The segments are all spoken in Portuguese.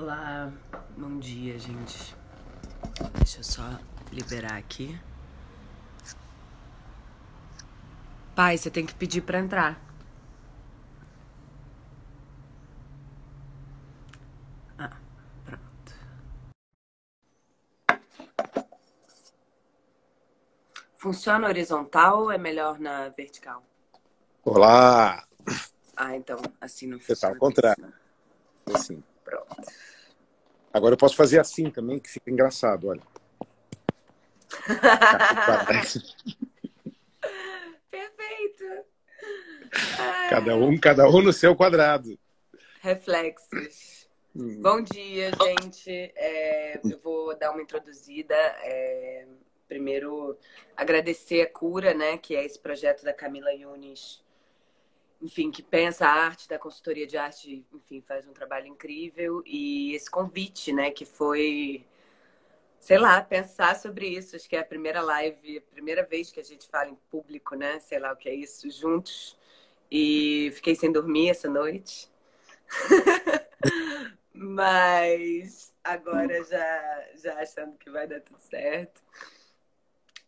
Olá, bom dia, gente. Deixa eu só liberar aqui. Pai, você tem que pedir pra entrar. Ah, pronto. Funciona horizontal ou é melhor na vertical? Olá! Ah, então, assim não Você tá ao funciona contrário, mesmo. assim. Pronto. Agora eu posso fazer assim também, que fica engraçado, olha. Perfeito. Cada um no seu quadrado. Reflexos. Bom dia, gente. Eu vou dar uma introduzida. Primeiro, agradecer a Cura, né, que é esse projeto da Camila Yunis, enfim, que pensa a arte, da consultoria de arte, enfim, faz um trabalho incrível. E esse convite, né, que foi, sei lá, pensar sobre isso. Acho que é a primeira live, a primeira vez que a gente fala em público, né, sei lá o que é isso, juntos. E fiquei sem dormir essa noite. Mas agora já achando que vai dar tudo certo.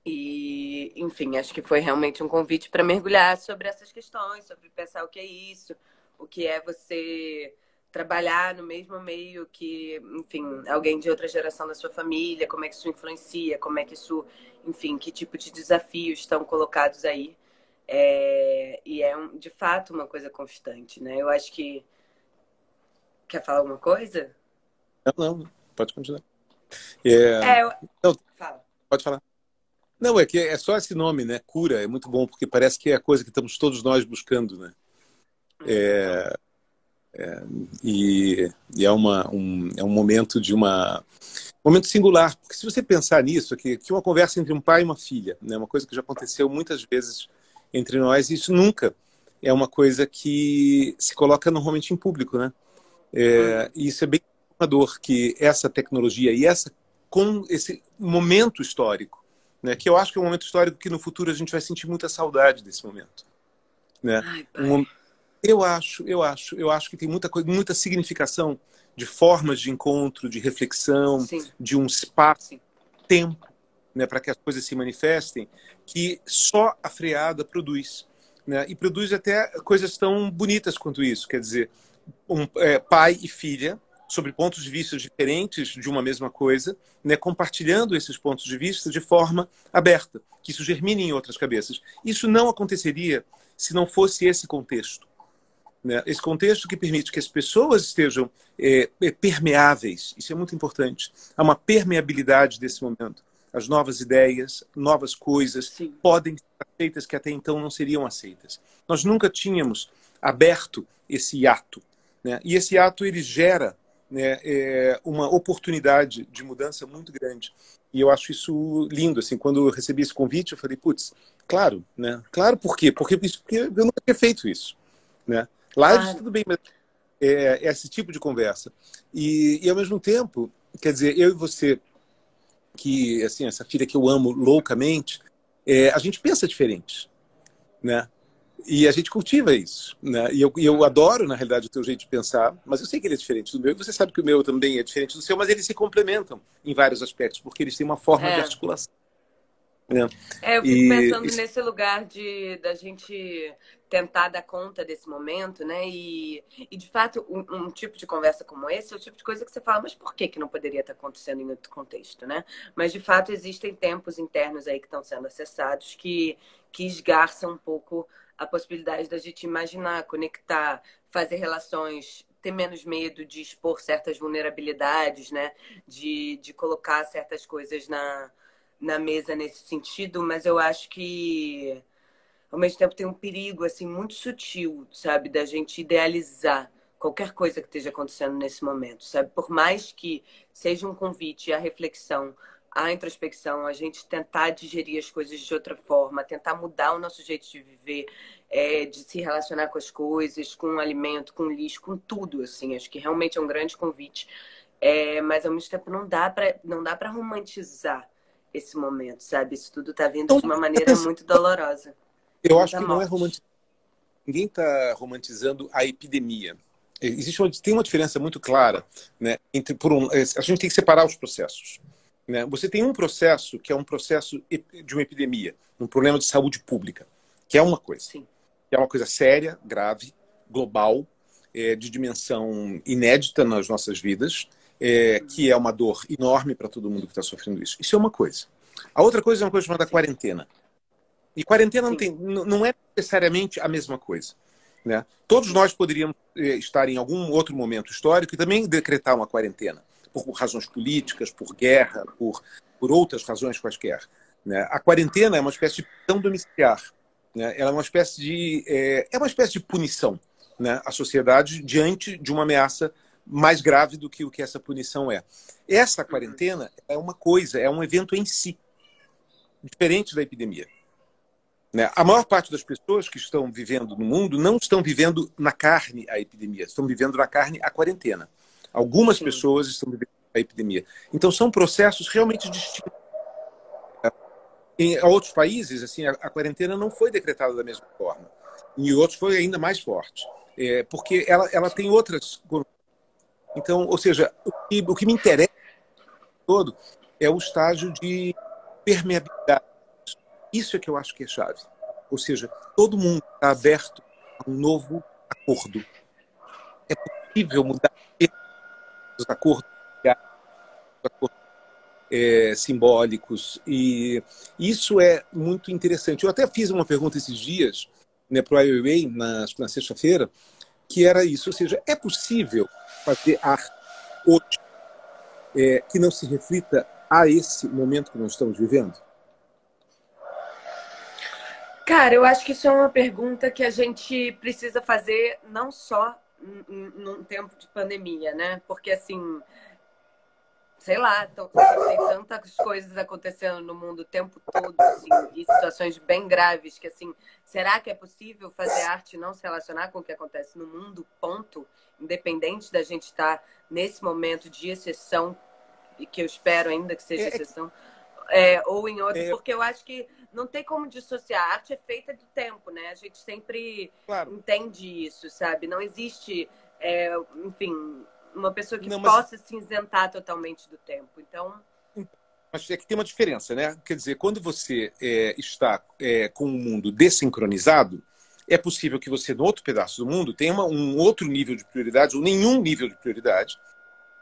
E, enfim, acho que foi realmente um convite para mergulhar sobre essas questões, sobre pensar o que é isso, o que é você trabalhar no mesmo meio que, enfim, alguém de outra geração da sua família, como é que isso influencia, como é que isso, enfim, que tipo de desafios estão colocados aí. De fato uma coisa constante, né? Eu acho que. Quer falar alguma coisa? Não, pode continuar. É, É, eu... não, Fala. pode falar. Não, é que é só esse nome, né? Cura, é muito bom, porque parece que é a coisa que estamos todos nós buscando, né? Total. E é, é um momento de um momento singular, porque se você pensar nisso, que uma conversa entre um pai e uma filha, né? Uma coisa que já aconteceu muitas vezes entre nós, e isso nunca é uma coisa que se coloca normalmente em público, né? Uhum. E isso é bem transformador, que essa tecnologia e com esse momento histórico, né, que eu acho que é um momento histórico que no futuro a gente vai sentir muita saudade desse momento. Né? Ai, pai. Um, eu acho que tem muita coisa, muita significação de formas de encontro, de reflexão, Sim, de um espaço, sim. tempo, né, para que as coisas se manifestem, que só a freada produz. Né? E produz até coisas tão bonitas quanto isso. Quer dizer, pai e filha, sobre pontos de vista diferentes de uma mesma coisa, né, compartilhando esses pontos de vista de forma aberta, que isso germine em outras cabeças. Isso não aconteceria se não fosse esse contexto. Né? Esse contexto que permite que as pessoas estejam permeáveis, isso é muito importante. Há uma permeabilidade desse momento. As novas ideias, novas coisas Sim. podem ser aceitas que até então não seriam aceitas. Nós nunca tínhamos aberto esse hiato. Né? E esse ato ele gera, né, uma oportunidade de mudança muito grande. E eu acho isso lindo. Assim, quando eu recebi esse convite, eu falei, putz, claro, né? Claro, por quê? Porque eu nunca tinha feito isso. Né? Lives, Claro. tudo bem, mas é esse tipo de conversa. Ao mesmo tempo, quer dizer, eu e você, que, assim, essa filha que eu amo loucamente, a gente pensa diferente, né? E a gente cultiva isso, né? E eu adoro, na realidade, o teu jeito de pensar, mas eu sei que ele é diferente do meu, e você sabe que o meu também é diferente do seu, mas eles se complementam em vários aspectos, porque eles têm uma forma de É. articulação, né? Eu fico E, pensando nesse lugar de da gente tentar dar conta desse momento, né? E de fato, um tipo de conversa como esse é o tipo de coisa que você fala, mas por que que não poderia estar acontecendo em outro contexto, né? Mas de fato existem tempos internos aí que estão sendo acessados que esgarçam um pouco a possibilidade da gente imaginar, conectar, fazer relações, ter menos medo de expor certas vulnerabilidades, né? De colocar certas coisas na mesa nesse sentido, mas eu acho que ao mesmo tempo tem um perigo assim muito sutil, sabe, da gente idealizar qualquer coisa que esteja acontecendo nesse momento, sabe? Por mais que seja um convite à reflexão, à introspecção, a gente tentar digerir as coisas de outra forma, tentar mudar o nosso jeito de viver, de se relacionar com as coisas, com o alimento, com o lixo, com tudo, assim. Acho que realmente é um grande convite. Mas ao mesmo tempo não dá para romantizar esse momento, sabe? Isso tudo tá vindo então, de uma maneira muito dolorosa. eu acho Muita que não é morte. romantizar. Ninguém está romantizando a epidemia. Tem uma diferença muito clara, né, a gente tem que separar os processos. Né? Você tem um processo que é um processo de uma epidemia, um problema de saúde pública, que é uma coisa. Sim. Que é uma coisa séria, grave, global, de dimensão inédita nas nossas vidas, que é uma dor enorme para todo mundo que está sofrendo isso. Isso é uma coisa. A outra coisa é uma coisa chamada quarentena. E quarentena não é necessariamente a mesma coisa. Né? Todos nós poderíamos estar em algum outro momento histórico e também decretar uma quarentena, por razões políticas, por guerra, por outras razões quaisquer. Né? A quarentena é uma espécie de prisão domiciliar. Né? Ela é uma espécie de punição, né? À sociedade diante de uma ameaça mais grave do que o que essa punição é. Essa quarentena é uma coisa, é um evento em si, diferente da epidemia. Né? A maior parte das pessoas que estão vivendo no mundo não estão vivendo na carne a epidemia, estão vivendo na carne a quarentena. Algumas pessoas estão vivendo a epidemia. Então, são processos realmente distintos. Em outros países, assim, a quarentena não foi decretada da mesma forma. Em outros foi ainda mais forte. Porque ela tem outras... Então, ou seja, o que me interessa todo é o estágio de permeabilidade. Isso é que eu acho que é chave. Ou seja, todo mundo está aberto a um novo acordo. É possível mudar os acordos, simbólicos, e isso é muito interessante. Eu até fiz uma pergunta esses dias, né, para o Ai Weiwei, na sexta-feira, que era isso, ou seja, é possível fazer arte hoje que não se reflita a esse momento que nós estamos vivendo? Cara, eu acho que isso é uma pergunta que a gente precisa fazer não só num tempo de pandemia, né? Porque, assim, sei lá, tem tantas coisas acontecendo no mundo o tempo todo, assim, e situações bem graves que, assim, será que é possível fazer arte e não se relacionar com o que acontece no mundo, ponto? Independente da gente estar nesse momento de exceção, e que eu espero ainda que seja exceção, ou em outro, porque eu acho que não tem como dissociar. A arte é feita do tempo, né? A gente sempre entende isso, sabe? Não existe, enfim, uma pessoa que possa se isentar totalmente do tempo. Então... Mas é que tem uma diferença, né? Quer dizer, quando você está com o mundo desincronizado, é possível que você, no outro pedaço do mundo, tenha um outro nível de prioridade, ou nenhum nível de prioridade,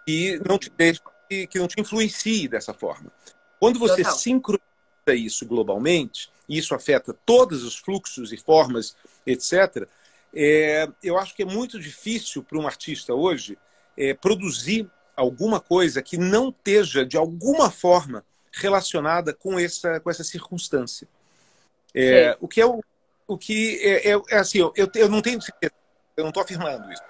que não te deixe, que não te influencie dessa forma. Quando você sincroniza isso globalmente, e isso afeta todos os fluxos e formas, etc., eu acho que é muito difícil para um artista hoje produzir alguma coisa que não esteja, de alguma forma, relacionada com essa circunstância. O que assim, eu não tenho certeza, eu não estou afirmando isso.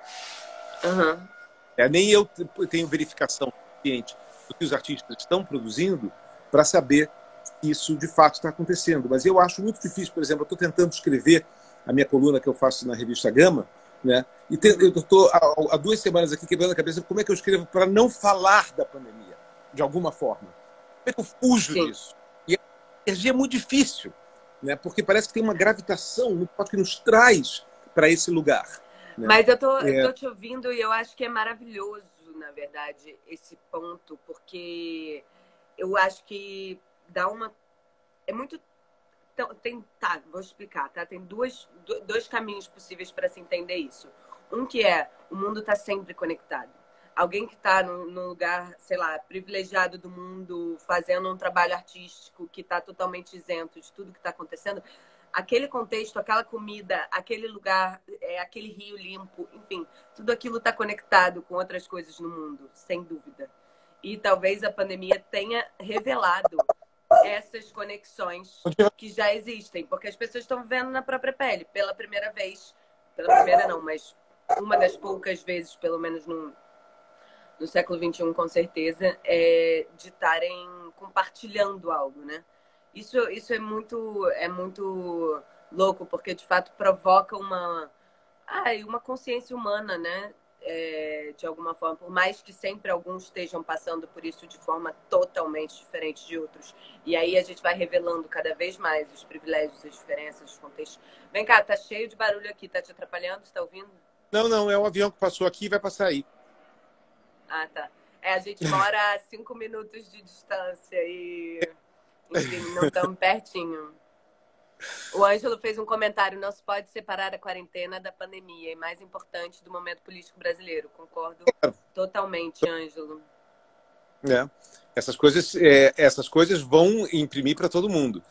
Nem eu tenho verificação suficiente do que os artistas estão produzindo para saber se isso de fato está acontecendo. Mas eu acho muito difícil, por exemplo, eu estou tentando escrever a minha coluna que eu faço na revista Gama, né? E eu estou há 2 semanas aqui quebrando a cabeça como é que eu escrevo para não falar da pandemia, de alguma forma. Como é que eu fujo disso? E a energia é muito difícil, né? Porque parece que tem uma gravitação muito forte que nos traz para esse lugar. Né? Mas eu tô te ouvindo e eu acho que é maravilhoso, na verdade, esse ponto, porque eu acho que dá uma... É muito... vou explicar, tá? Tem dois caminhos possíveis para se entender isso. Um que é, o mundo está sempre conectado. Alguém que está num lugar, sei lá, privilegiado do mundo, fazendo um trabalho artístico que está totalmente isento de tudo que está acontecendo, aquele contexto, aquela comida, aquele lugar, aquele rio limpo, enfim, tudo aquilo está conectado com outras coisas no mundo, sem dúvida. E talvez a pandemia tenha revelado essas conexões que já existem, porque as pessoas estão vivendo na própria pele, pela primeira vez. Pela primeira não, mas uma das poucas vezes, pelo menos no século XXI, com certeza, de estarem compartilhando algo, né? Isso é muito louco, porque de fato provoca uma consciência humana, né? De alguma forma, por mais que sempre alguns estejam passando por isso de forma totalmente diferente de outros. E aí a gente vai revelando cada vez mais os privilégios, as diferenças, os contextos. Vem cá, tá cheio de barulho aqui, tá te atrapalhando? Você tá ouvindo? Não, não, é um avião que passou aqui e vai passar aí. Ah, tá. A gente mora a 5 minutos de distância e, enfim, não estamos pertinho. O Ângelo fez um comentário: não se pode separar a quarentena da pandemia, e mais importante, do momento político brasileiro. Concordo totalmente, Ângelo. É. Essas coisas vão imprimir para todo mundo.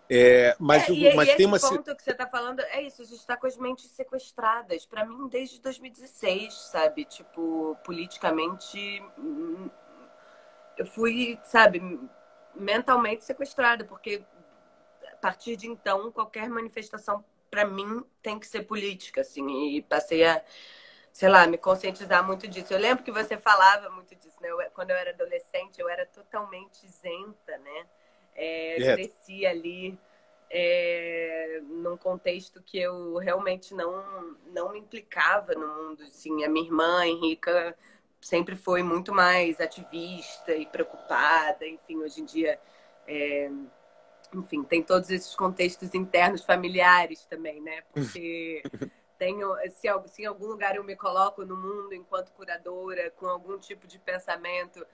E Mas tem esse uma. ponto que você está falando é isso: a gente está com as mentes sequestrada. Para mim, desde 2016, sabe? Tipo, politicamente, eu fui, sabe, mentalmente sequestrada, porque a partir de então, qualquer manifestação, para mim, tem que ser política, assim. E passei a, sei lá, me conscientizar muito disso. Eu lembro que você falava muito disso, né? Quando eu era adolescente, eu era totalmente isenta, né? É, Cresci ali num contexto que eu realmente não me implicava no mundo. Assim, a minha irmã, Henrica, sempre foi muito mais ativista e preocupada. Enfim, hoje em dia, enfim, tem todos esses contextos internos familiares também, né? Porque tenho, se em algum lugar eu me coloco no mundo enquanto curadora, com algum tipo de pensamento,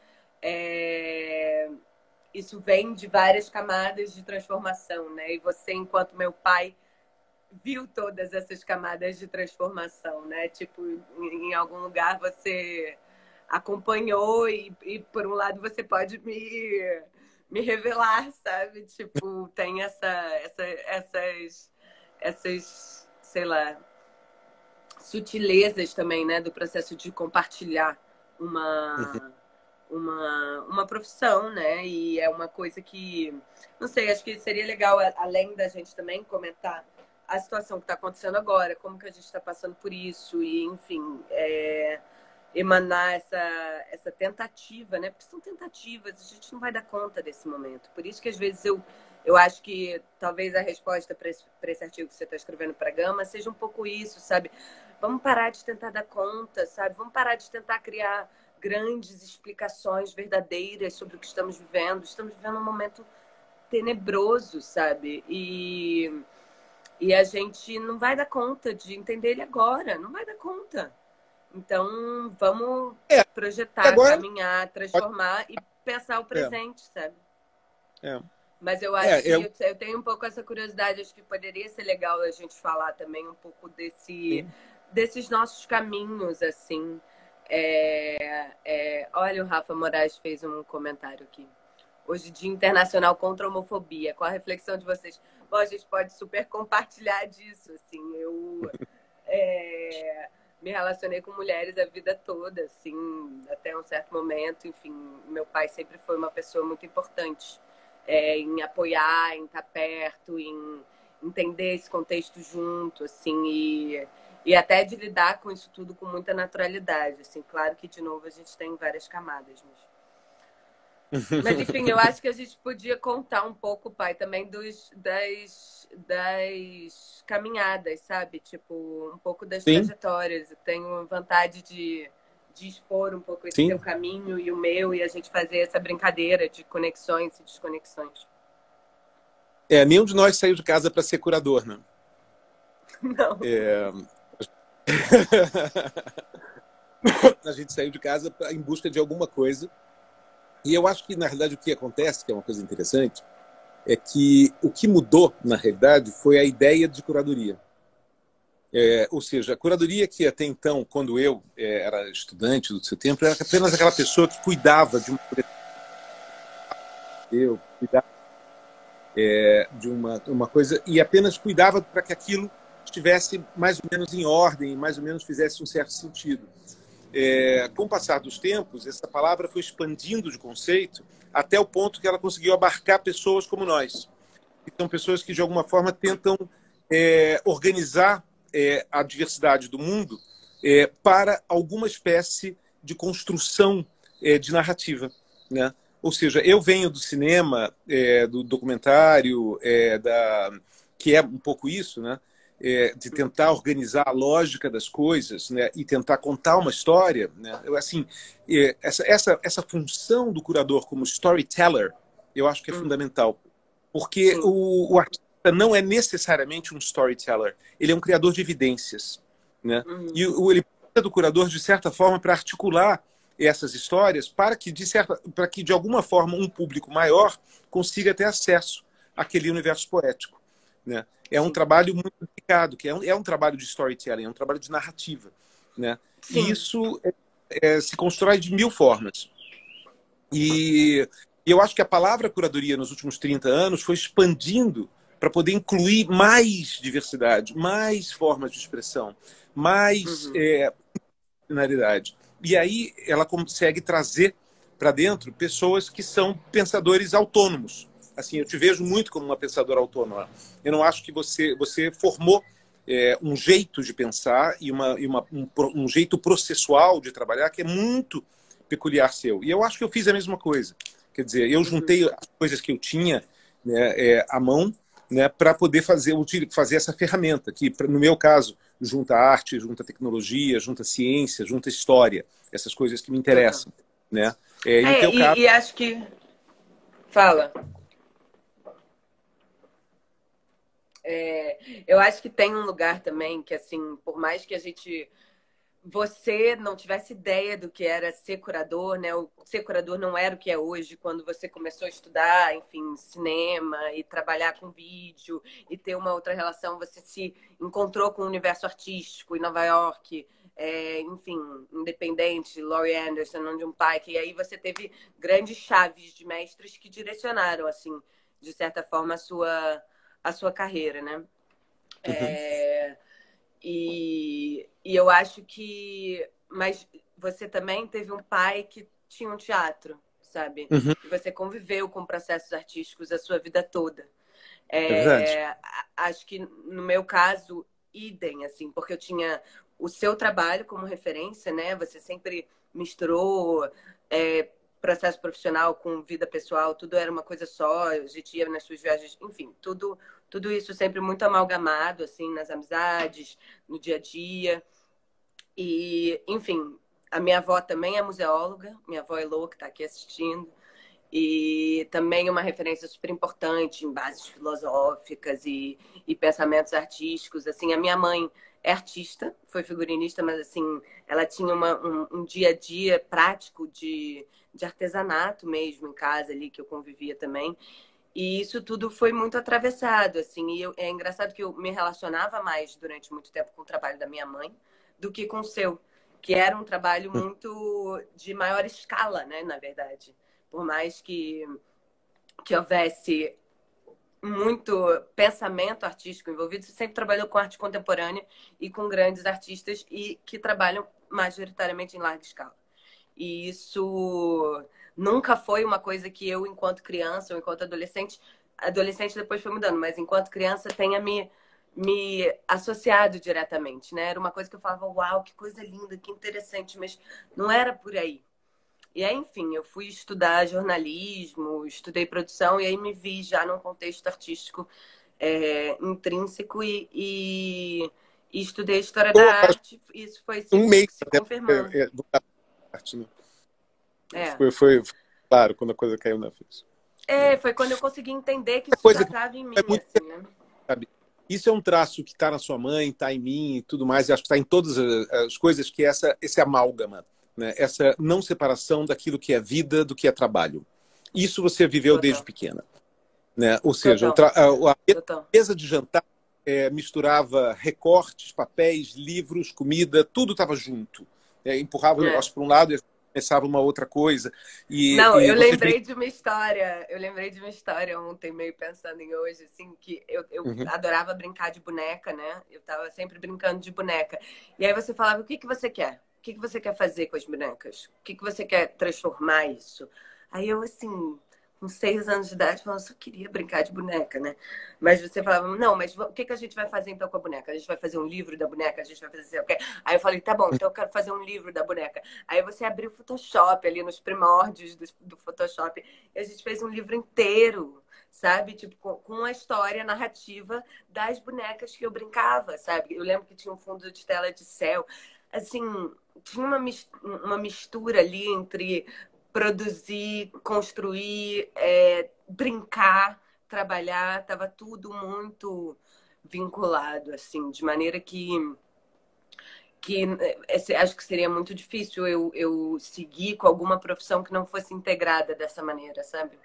isso vem de várias camadas de transformação, né? E você, enquanto meu pai, viu todas essas camadas de transformação, né? Tipo, em algum lugar você acompanhou e por um lado você pode me revelar, sabe? Tipo, tem essas, sei lá, sutilezas também, né? Do processo de compartilhar uma uma profissão, né? E é uma coisa que, não sei, acho que seria legal, além da gente também comentar a situação que está acontecendo agora, como que a gente está passando por isso, e, enfim, emanar essa tentativa, né? Porque são tentativas, a gente não vai dar conta desse momento. Por isso que, às vezes, eu acho que talvez a resposta para esse artigo que você está escrevendo para a Gama seja um pouco isso, sabe? Vamos parar de tentar dar conta, sabe? Vamos parar de tentar criar grandes explicações verdadeiras sobre o que estamos vivendo. Estamos vivendo um momento tenebroso, sabe? E a gente não vai dar conta de entender ele agora, não vai dar conta. Então, vamos é, projetar, agora. caminhar, transformar e pensar o É, presente, sabe? é, Mas eu acho que eu, eu tenho um pouco essa curiosidade, acho que poderia ser legal a gente falar também um pouco sim. desses nossos caminhos, assim. Olha, o Rafa Moraes fez um comentário aqui. Hoje, Dia Internacional contra a Homofobia. Qual a reflexão de vocês? Bom, a gente pode super compartilhar disso, assim. Eu me relacionei com mulheres a vida toda, assim, até um certo momento. Enfim, meu pai sempre foi uma pessoa muito importante em apoiar, em estar perto, em entender esse contexto junto, assim, e até de lidar com isso tudo com muita naturalidade, assim. Claro que, de novo, a gente tem várias camadas, mas enfim, eu acho que a gente podia contar um pouco, pai, também das caminhadas, sabe? Tipo, um pouco das Sim, trajetórias. Eu tenho vontade de expor um pouco esse seu sim. caminho e o meu, e a gente fazer essa brincadeira de conexões e desconexões. Nenhum de nós saiu de casa para ser curador, né? Não. É, a gente saiu de casa em busca de alguma coisa. E eu acho que, na realidade, o que acontece, que é uma coisa interessante, é que o que mudou, na realidade, foi a ideia de curadoria. Ou seja, a curadoria que até então, quando eu era estudante do seu tempo, era apenas aquela pessoa que cuidava de uma eu cuidava de uma coisa e apenas cuidava para que aquilo estivesse mais ou menos em ordem, mais ou menos fizesse um certo sentido. Com o passar dos tempos, essa palavra foi expandindo de conceito até o ponto que ela conseguiu abarcar pessoas como nós. Que são pessoas que, de alguma forma, tentam organizar a diversidade do mundo para alguma espécie de construção de narrativa, né? Ou seja, eu venho do cinema, do documentário, que é um pouco isso, né? De tentar organizar a lógica das coisas, né? E tentar contar uma história, né? Assim, essa função do curador como storyteller, eu acho que é fundamental, porque Sim. o artista não é necessariamente um storyteller, ele é um criador de evidências. né? Uhum. E ele precisa do curador, de certa forma, para articular essas histórias para que, de alguma forma, um público maior consiga ter acesso àquele universo poético, né? É um Sim. trabalho muito delicado, que é um trabalho de storytelling, é um trabalho de narrativa, né? E Sim. isso se constrói de mil formas. E eu acho que a palavra curadoria nos últimos 30 anos foi expandindo para poder incluir mais diversidade, mais formas de expressão, mais Uhum. finalidade. E aí ela consegue trazer para dentro pessoas que são pensadores autônomos. Assim, eu te vejo muito como uma pensadora autônoma. Eu não acho que você formou um jeito de pensar e um jeito processual de trabalhar que é muito peculiar seu. E eu acho que eu fiz a mesma coisa. Quer dizer, eu Uhum. juntei as coisas que eu tinha, né, à mão, né, para poder fazer essa ferramenta, que, no meu caso, junta arte, junta tecnologia, junta ciência, junta história, essas coisas que me Total. interessam. Né? E no É, teu caso, e acho que. Fala. Eu acho que tem um lugar também que, assim, por mais que a gente. Você não tivesse ideia do que era ser curador, né? O ser curador não era o que é hoje, quando você começou a estudar, enfim, cinema e trabalhar com vídeo e ter uma outra relação, você se encontrou com o universo artístico em Nova York, enfim, independente, Laurie Anderson, Onde Pike, e aí você teve grandes chaves de mestres que direcionaram, assim, de certa forma, a sua carreira, né? uhum, É, e eu acho que. Mas você também teve um pai que tinha um teatro, sabe? uhum, E você conviveu com processos artísticos a sua vida toda. é verdade. Acho que no meu caso, idem, assim, porque eu tinha o seu trabalho como referência, né? Você sempre misturou processo profissional com vida pessoal, tudo era uma coisa só, a gente ia nas suas viagens, enfim, tudo isso sempre muito amalgamado, assim, nas amizades, no dia a dia. E, enfim, a minha avó também é museóloga, minha avó Elô, que está aqui assistindo, e também uma referência super importante em bases filosóficas e pensamentos artísticos. Assim, a minha mãe é artista, foi figurinista, mas assim, ela tinha um dia a dia prático de artesanato mesmo em casa ali, que eu convivia também. E isso tudo foi muito atravessado, assim. É engraçado que eu me relacionava mais durante muito tempo com o trabalho da minha mãe do que com o seu, que era um trabalho muito de maior escala, né, na verdade. Por mais que houvesse muito pensamento artístico envolvido, você sempre trabalhou com arte contemporânea e com grandes artistas e que trabalham majoritariamente em larga escala. E isso nunca foi uma coisa que eu, enquanto criança ou enquanto adolescente depois foi mudando, mas enquanto criança tenha me associado diretamente, né? Era uma coisa que eu falava, uau, que coisa linda, que interessante, mas não era por aí. E aí, enfim, eu fui estudar jornalismo, estudei produção e aí me vi já num contexto artístico intrínseco e estudei história da Ou arte. E isso foi um meio se até confirmando. do arte, né? É. Foi claro quando a coisa caiu na ficha. Né? Foi quando eu consegui entender que A isso já coisa que estava em é mim, muito, assim, né? sabe? Isso é um traço que está na sua mãe, está em mim e tudo mais. E acho que está em todas as coisas que esse amálgama, né? Essa não separação daquilo que é vida do que é trabalho. Isso você viveu desde Total, pequena, né? Ou seja, total, a total. mesa de jantar misturava recortes, papéis, livros, comida, tudo estava junto. Empurrava o É. negócio para um lado e começava uma outra coisa. Não, E você brinca. eu lembrei de uma história ontem, meio pensando em hoje, assim, que eu Uhum. adorava brincar de boneca, né? Eu tava sempre brincando de boneca. E aí você falava, o que que você quer? O que que você quer fazer com as bonecas? O que que você quer transformar isso? Aí eu, assim, com 6 anos de idade, falando, só queria brincar de boneca, né? Mas você falava, não, mas o que que a gente vai fazer então com a boneca? A gente vai fazer um livro da boneca? A gente vai fazer o quê? Aí eu falei, tá bom, então eu quero fazer um livro da boneca. Aí você abriu o Photoshop ali nos primórdios do Photoshop. E a gente fez um livro inteiro, sabe? Tipo, com a história narrativa das bonecas que eu brincava, sabe? Eu lembro que tinha um fundo de tela de céu. Assim, tinha uma mistura ali entre produzir, construir, brincar, trabalhar, estava tudo muito vinculado, assim, de maneira que que acho que seria muito difícil eu seguir com alguma profissão que não fosse integrada dessa maneira, sabe?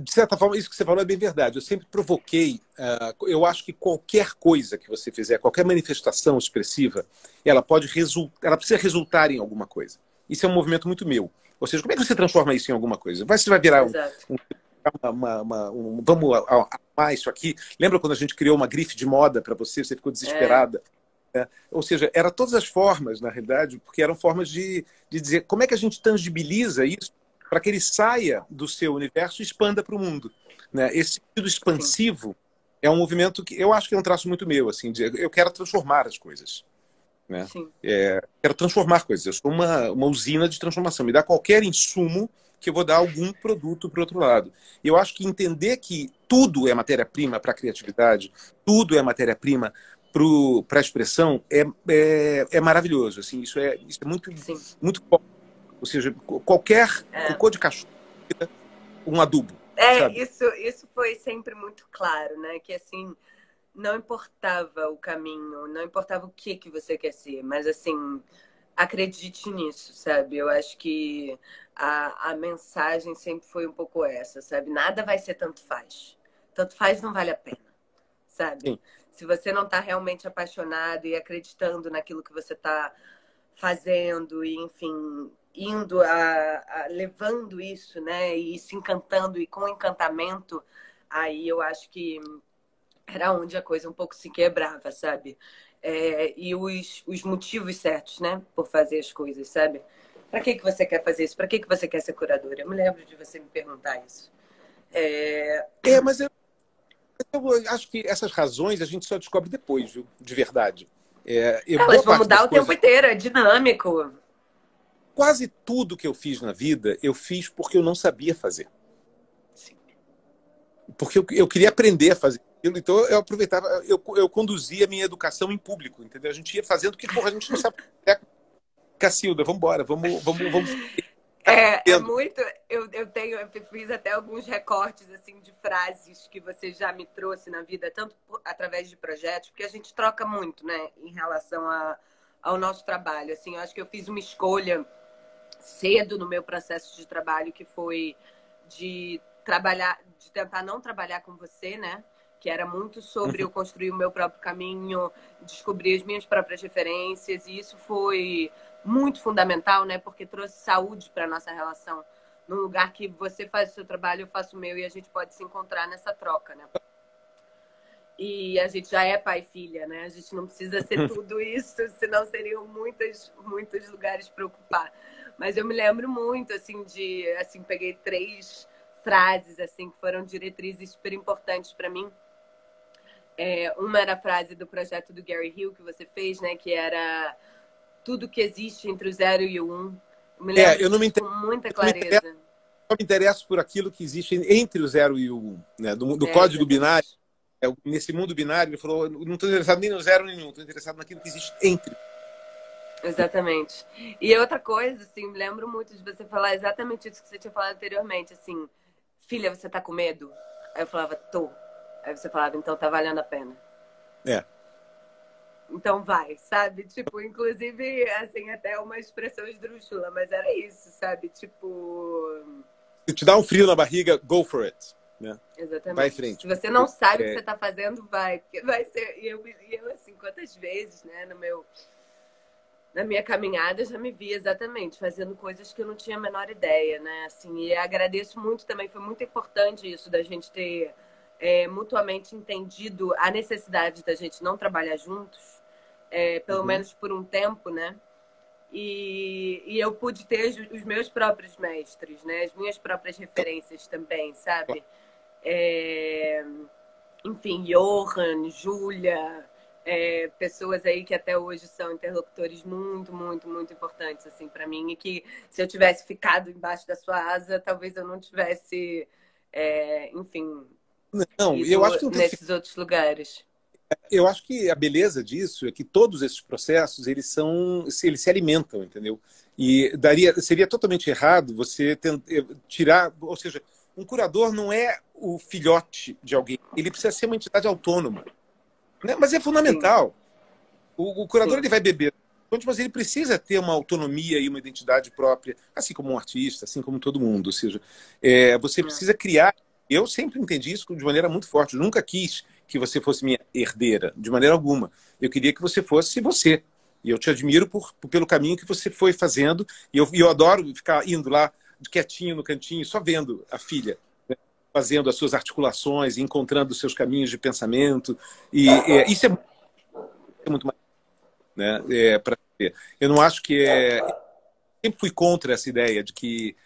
De certa forma, isso que você falou é bem verdade. Eu sempre provoquei. Eu acho que qualquer coisa que você fizer, qualquer manifestação expressiva, ela precisa resultar em alguma coisa. Isso é um movimento muito meu. Ou seja, como é que você transforma isso em alguma coisa? Você vai virar Exato. vamos arrumar isso aqui. Lembra quando a gente criou uma grife de moda para você? Você ficou desesperada. Ou seja, eram todas as formas, na realidade, porque eram formas de dizer como é que a gente tangibiliza isso para que ele saia do seu universo e expanda para o mundo. Né? Esse sentido Sim. expansivo é um movimento que eu acho que é um traço muito meu. Assim, eu quero transformar as coisas. Né? Sim. Quero transformar coisas. Eu sou uma usina de transformação. Me dá qualquer insumo que eu vou dar algum produto para o outro lado. E eu acho que entender que tudo é matéria-prima para a criatividade, tudo é matéria-prima para a expressão, é maravilhoso. Assim, isso é muito, Sim. muito bom. Ou seja, qualquer cocô de cachorro, um adubo, sabe? Isso foi sempre muito claro, né? Que assim, não importava o caminho, não importava o que você quer ser, mas assim, acredite nisso, sabe? Eu acho que a mensagem sempre foi um pouco essa, sabe? Nada vai ser tanto faz. Tanto faz não vale a pena, sabe? Sim. Se você não está realmente apaixonado e acreditando naquilo que você está fazendo e, enfim, indo levando isso, né? E se encantando e com encantamento, aí eu acho que era onde a coisa um pouco se quebrava, sabe? E os motivos certos, né? Por fazer as coisas, sabe? Para que você quer fazer isso? Para que você quer ser curadora? Eu me lembro de você me perguntar isso. Mas eu acho que essas razões a gente só descobre depois, viu? De verdade. Elas Boa vão parte mudar das o tempo coisas, inteiro, é dinâmico. quase tudo que eu fiz na vida, eu fiz porque eu não sabia fazer. Sim. Porque eu queria aprender a fazer aquilo, então eu aproveitava, eu conduzia a minha educação em público, entendeu? A gente ia fazendo o que, porra, a gente não sabe. Cacilda, vamos embora, vamos. É muito. Eu fiz até alguns recortes assim de frases que você já me trouxe na vida, tanto através de projetos, porque a gente troca muito, né, em relação ao nosso trabalho. Assim, eu acho que eu fiz uma escolha cedo no meu processo de trabalho que foi de trabalhar, de tentar não trabalhar com você, né? Que era muito sobre eu construir o meu próprio caminho, descobrir as minhas próprias referências, e isso foi muito fundamental, né? Porque trouxe saúde para nossa relação, num lugar que você faz o seu trabalho, eu faço o meu, e a gente pode se encontrar nessa troca, né? E a gente já é pai e filha, né? A gente não precisa ser tudo isso, senão seriam muitos lugares para ocupar. Mas eu me lembro muito, assim, peguei 3 frases, assim, que foram diretrizes super importantes para mim. Uma era a frase do projeto do Gary Hill que você fez, né? Que era tudo que existe entre o 0 e o 1. Me lembro Eu não me disso com interesso, muita eu me interesso, clareza. eu me interesso por aquilo que existe entre o 0 e o 1, né? Do código binário. Exatamente. Nesse mundo binário, ele falou: não estou interessado nem no 0 nem no 1, estou interessado naquilo que existe entre. Exatamente. E outra coisa, assim, me lembro muito de você falar exatamente isso que você tinha falado anteriormente, assim, filha, você tá com medo? Aí eu falava, tô. Aí você falava, então tá valendo a pena. É. Então vai, sabe? Tipo, inclusive, assim, até uma expressão esdrúxula, mas era isso, sabe? Tipo. Se te dá um frio na barriga, go for it. Né? Vai em Exatamente. Se frente. você não sabe o que você tá fazendo, vai. Porque vai ser. E eu assim, quantas vezes, né, na minha caminhada, eu já me vi exatamente fazendo coisas que eu não tinha a menor ideia, né? Assim, e agradeço muito também, foi muito importante isso da gente ter mutuamente entendido a necessidade da gente não trabalhar juntos, pelo menos por um tempo, né? E eu pude ter os meus próprios mestres, né? As minhas próprias referências também, sabe? Enfim, Johan, Júlia, pessoas aí que até hoje são interlocutores muito, muito, muito importantes assim para mim e que se eu tivesse ficado embaixo da sua asa, talvez eu não tivesse, enfim, Não, eu acho ido que não tem que ficar. nesses outros lugares. Eu acho que a beleza disso é que todos esses processos eles se alimentam, entendeu? E seria totalmente errado você tirar, ou seja, um curador não é o filhote de alguém, ele precisa ser uma entidade autônoma, né? Mas é Sim, fundamental. O curador Sim. ele vai beber, mas ele precisa ter uma autonomia e uma identidade própria, assim como um artista, assim como todo mundo. Ou seja, você É. precisa criar. Eu sempre entendi isso de maneira muito forte. Eu nunca quis que você fosse minha herdeira, de maneira alguma. Eu queria que você fosse você. E eu te admiro pelo caminho que você foi fazendo. E eu adoro ficar indo lá quietinho no cantinho, só vendo a filha, né, fazendo as suas articulações, encontrando os seus caminhos de pensamento. E isso é muito mais, né? Eu não acho que sempre fui contra essa ideia de que,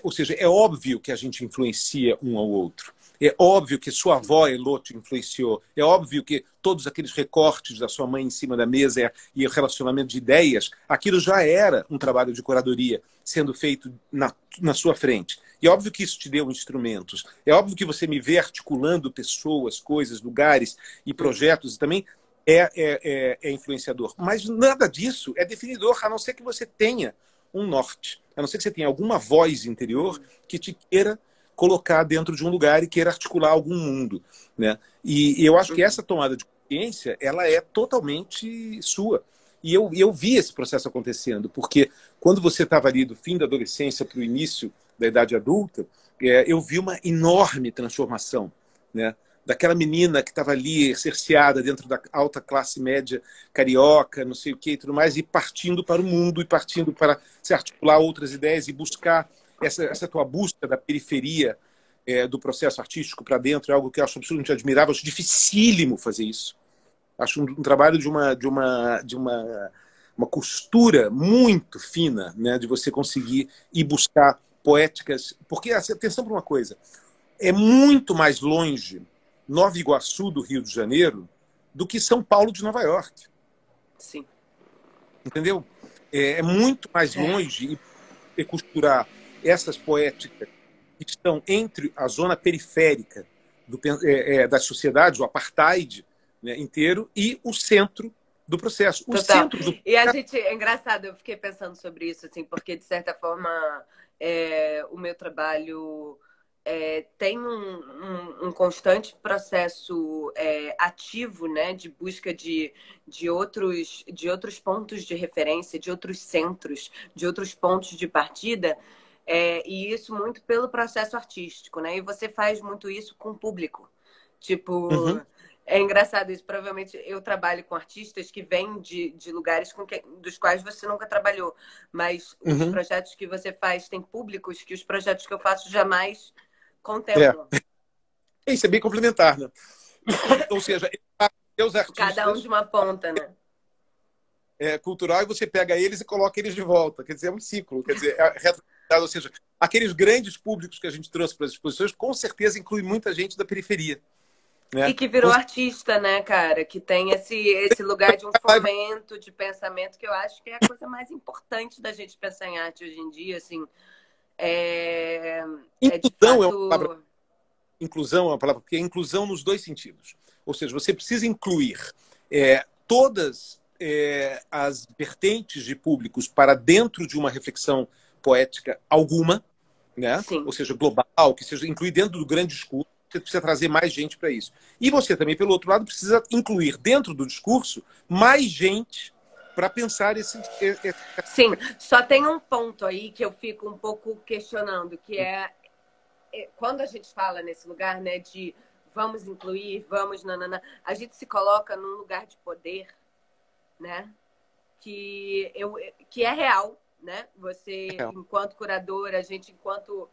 ou seja, é óbvio que a gente influencia um ao outro. É óbvio que sua avó Elô te influenciou. É óbvio que todos aqueles recortes da sua mãe em cima da mesa e o relacionamento de ideias, aquilo já era um trabalho de curadoria sendo feito na sua frente. E é óbvio que isso te deu instrumentos. É óbvio que você me vê articulando pessoas, coisas, lugares e projetos e também é influenciador. Mas nada disso é definidor, a não ser que você tenha um norte. A não ser que você tenha alguma voz interior que te queira colocar dentro de um lugar e queira articular algum mundo, né? E eu acho que essa tomada de consciência, ela é totalmente sua. E eu vi esse processo acontecendo, porque quando você estava ali do fim da adolescência para o início da idade adulta, eu vi uma enorme transformação, né? Daquela menina que estava ali cerceada dentro da alta classe média carioca, não sei o que e tudo mais, e partindo para o mundo, e partindo para se articular outras ideias e buscar essa tua busca da periferia do processo artístico para dentro, é algo que eu acho absolutamente admirável, acho dificílimo fazer isso. Acho um trabalho uma costura muito fina, né, de você conseguir ir buscar poéticas, porque atenção para uma coisa, é muito mais longe Nova Iguaçu do Rio de Janeiro do que São Paulo de Nova York. Sim. Entendeu? É muito mais longe e costurar essas poéticas que estão entre a zona periférica das sociedades, o apartheid, né, inteiro, e o centro do processo. O Total. centro do E a processo. gente, é engraçado, eu fiquei pensando sobre isso, assim, porque de certa forma o meu trabalho tem um constante processo ativo, né, de busca de outros pontos de referência, de outros centros, de outros pontos de partida, e isso muito pelo processo artístico, né? E você faz muito isso com o público. Tipo, Uhum, é engraçado isso. Provavelmente eu trabalho com artistas que vêm de lugares dos quais você nunca trabalhou. Mas os uhum. projetos que você faz têm públicos que os projetos que eu faço jamais É. contemplam. Isso é bem complementar, né? Ou seja, os Cada um artistas de uma ponta, né? cultural e você pega eles e coloca eles de volta. Quer dizer, é um ciclo. Quer dizer, é retroalimentado. Ou seja, aqueles grandes públicos que a gente trouxe para as exposições, com certeza inclui muita gente da periferia. E Né? que virou artista, né, cara? Que tem esse lugar de um fomento de pensamento que eu acho que é a coisa mais importante da gente pensar em arte hoje em dia, assim. É de Inclusão é uma palavra, fato. inclusão é uma palavra, porque é inclusão nos dois sentidos. Ou seja, você precisa incluir todas as vertentes de públicos para dentro de uma reflexão poética alguma, né? Ou Sim. seja, global, que seja incluir dentro do grande discurso, você precisa trazer mais gente para isso. E você também, pelo outro lado, precisa incluir dentro do discurso mais gente para pensar Sim, só tem um ponto aí que eu fico um pouco questionando, que quando a gente fala nesse lugar, né, de vamos incluir, vamos nanana, a gente se coloca num lugar de poder, né, que é real, né? Você, enquanto curadora, a gente, enquanto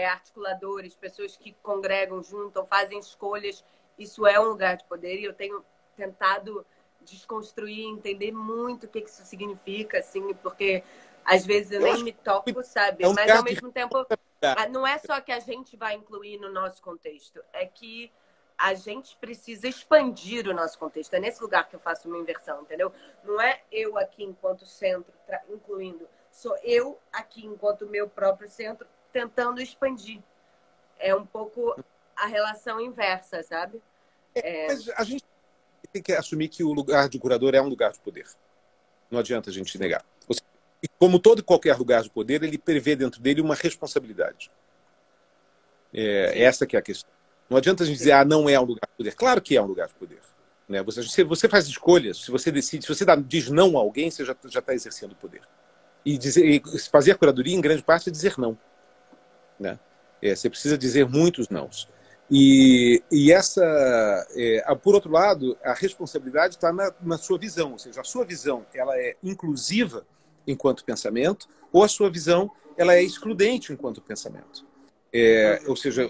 articuladores, pessoas que congregam, juntam, fazem escolhas, isso é um lugar de poder e eu tenho tentado desconstruir, entender muito o que isso significa, assim, porque às vezes eu eu nem acho me que toco, sabe? é um Mas ao lugar de mesmo tempo, responsabilidade. não é só que a gente vai incluir no nosso contexto, é que a gente precisa expandir o nosso contexto. É nesse lugar que eu faço uma inversão, entendeu? Não é eu aqui enquanto centro, incluindo. Sou eu aqui enquanto meu próprio centro, tentando expandir. É um pouco a relação inversa, sabe? Mas a gente tem que assumir que o lugar de curador é um lugar de poder. Não adianta a gente Sim. negar. Ou seja, como todo e qualquer lugar de poder, ele prevê dentro dele uma responsabilidade. Sim. Essa que é a questão. Não adianta a gente dizer, Sim. não é um lugar de poder. Claro que é um lugar de poder. Né? Você faz escolhas, se você decide, se você diz não a alguém, você já está exercendo o poder. E fazer a curadoria, em grande parte, é dizer não. Né? Você precisa dizer muitos nãos. Por outro lado, a responsabilidade está na sua visão, ou seja, a sua visão ela é inclusiva enquanto pensamento, ou a sua visão ela é excludente enquanto pensamento. Ou seja,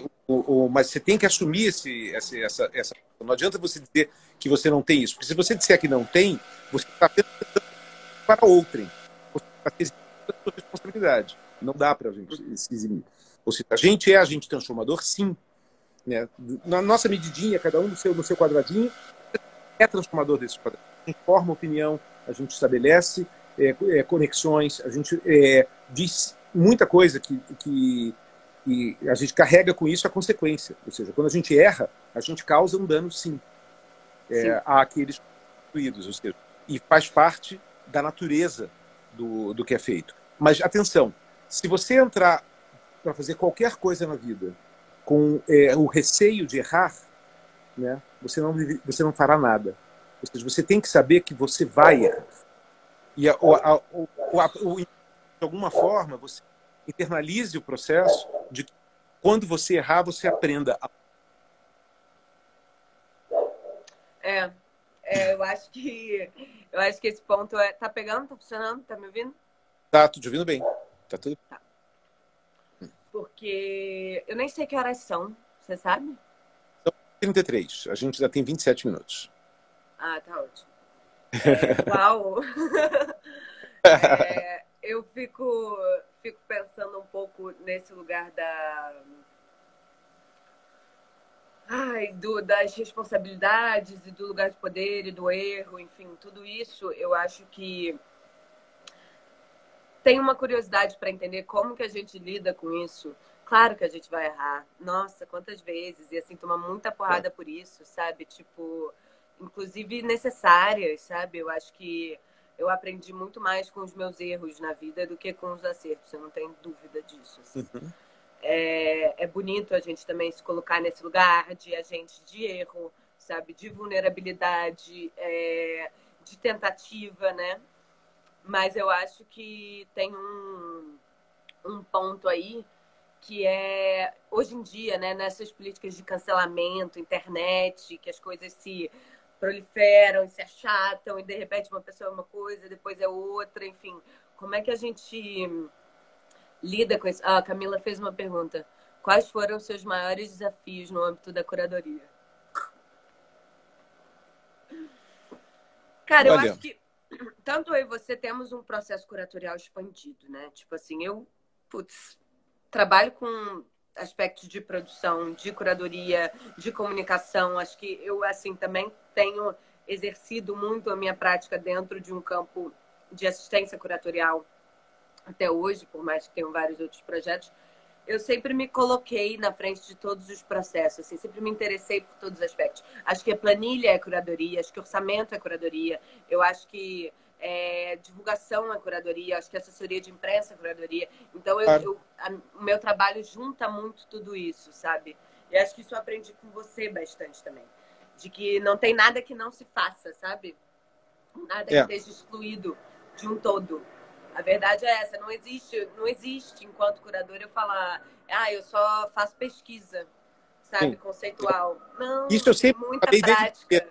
mas você tem que assumir essa. Não adianta você dizer que você não tem isso, porque se você disser que não tem, você está pensando para outrem. Você está exigindo a sua responsabilidade. Não dá para a gente se eximir. Ou seja, a gente é agente transformador, sim. Né? Na nossa medidinha, cada um no seu quadradinho, é transformador desse quadradinho. A gente forma opinião, a gente estabelece conexões, a gente diz muita coisa que a gente carrega com isso a consequência. Ou seja, quando a gente erra, a gente causa um dano, sim, àqueles construídos. Ou seja, e faz parte da natureza do que é feito. Mas, atenção, se você entrar para fazer qualquer coisa na vida com o receio de errar, né, você não fará nada. Ou seja, você tem que saber que você vai errar. E de alguma forma, você internalize o processo de que quando você errar, você aprenda. Eu acho que esse ponto tá pegando, tá funcionando, tá me ouvindo? Tá, tô te ouvindo bem. Tá tudo. Tá. Porque eu nem sei que horas são, você sabe? São 33. A gente já tem 27 minutos. Ah, tá ótimo. Uau! Eu fico pensando um pouco nesse lugar das responsabilidades e do lugar de poder e do erro, enfim, tudo isso. Eu acho que tem uma curiosidade para entender como que a gente lida com isso. Claro que a gente vai errar. Nossa, quantas vezes. E assim, tomar muita porrada por isso, sabe? Tipo, inclusive necessárias, sabe? Eu acho que eu aprendi muito mais com os meus erros na vida do que com os acertos. Eu não tenho dúvida disso. Assim. Uhum. É bonito a gente também se colocar nesse lugar de agente de erro, sabe? De vulnerabilidade, de tentativa, né? Mas eu acho que tem um ponto aí que é, hoje em dia, né, nessas políticas de cancelamento, internet, que as coisas se proliferam e se achatam, e de repente uma pessoa é uma coisa, depois é outra, enfim. Como é que a gente lida com isso? Ah, a Camila fez uma pergunta. Quais foram os seus maiores desafios no âmbito da curadoria? Cara, eu Olha, acho que tanto eu e você temos um processo curatorial expandido, né? Tipo assim, trabalho com aspectos de produção, de curadoria, de comunicação. Acho que eu, assim, também tenho exercido muito a minha prática dentro de um campo de assistência curatorial até hoje, por mais que tenham vários outros projetos. Eu sempre me coloquei na frente de todos os processos, assim, sempre me interessei por todos os aspectos. Acho que a planilha é curadoria, acho que orçamento é curadoria, eu acho que divulgação é curadoria, acho que assessoria de imprensa é curadoria. Então, o meu trabalho junta muito tudo isso, sabe? E acho que isso eu aprendi com você bastante também. De que não tem nada que não se faça, sabe? Nada que esteja excluído de um todo. A verdade é essa, não existe enquanto curador eu falar, eu só faço pesquisa, sabe, conceitual. Não, isso eu tem sempre muita falei prática.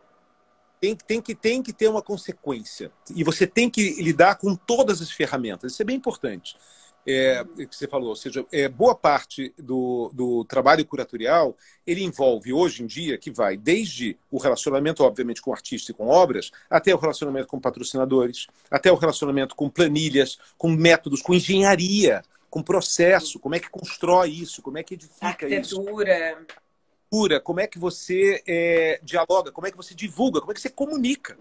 Tem que ter uma consequência. E você tem que lidar com todas as ferramentas. Isso é bem importante. Que você falou, ou seja, boa parte do trabalho curatorial ele envolve hoje em dia que vai desde o relacionamento, obviamente, com o artista e com obras, até o relacionamento com patrocinadores, até o relacionamento com planilhas, com métodos, com engenharia, com processo, como é que constrói isso, como é que edifica isso. Arquitetura. Como é que você dialoga, como é que você divulga, como é que você comunica.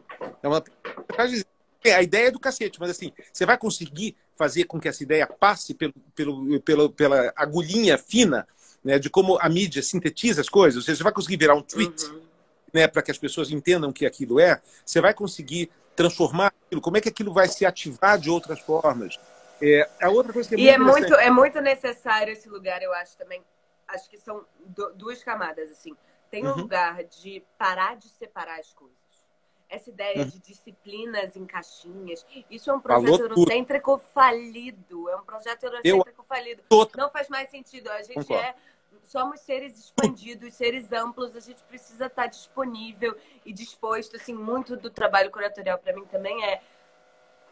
A ideia é do cacete, mas assim, você vai conseguir fazer com que essa ideia passe pela agulhinha fina, né, de como a mídia sintetiza as coisas. Ou seja, você vai conseguir virar um tweet, né, para que as pessoas entendam o que aquilo é. Você vai conseguir transformar aquilo. Como é que aquilo vai se ativar de outras formas? A outra coisa que é muito interessante... é muito necessário esse lugar, eu acho também. Acho que são duas camadas, assim. Tem um lugar de parar de separar as coisas. essa ideia de disciplinas em caixinhas. Isso é um Falou projeto tudo. eurocêntrico falido. É um projeto Eu eurocêntrico falido. total Não faz mais sentido. A gente concordo. somos seres expandidos, seres amplos. A gente precisa estar disponível e disposto. Assim, muito do trabalho curatorial para mim também é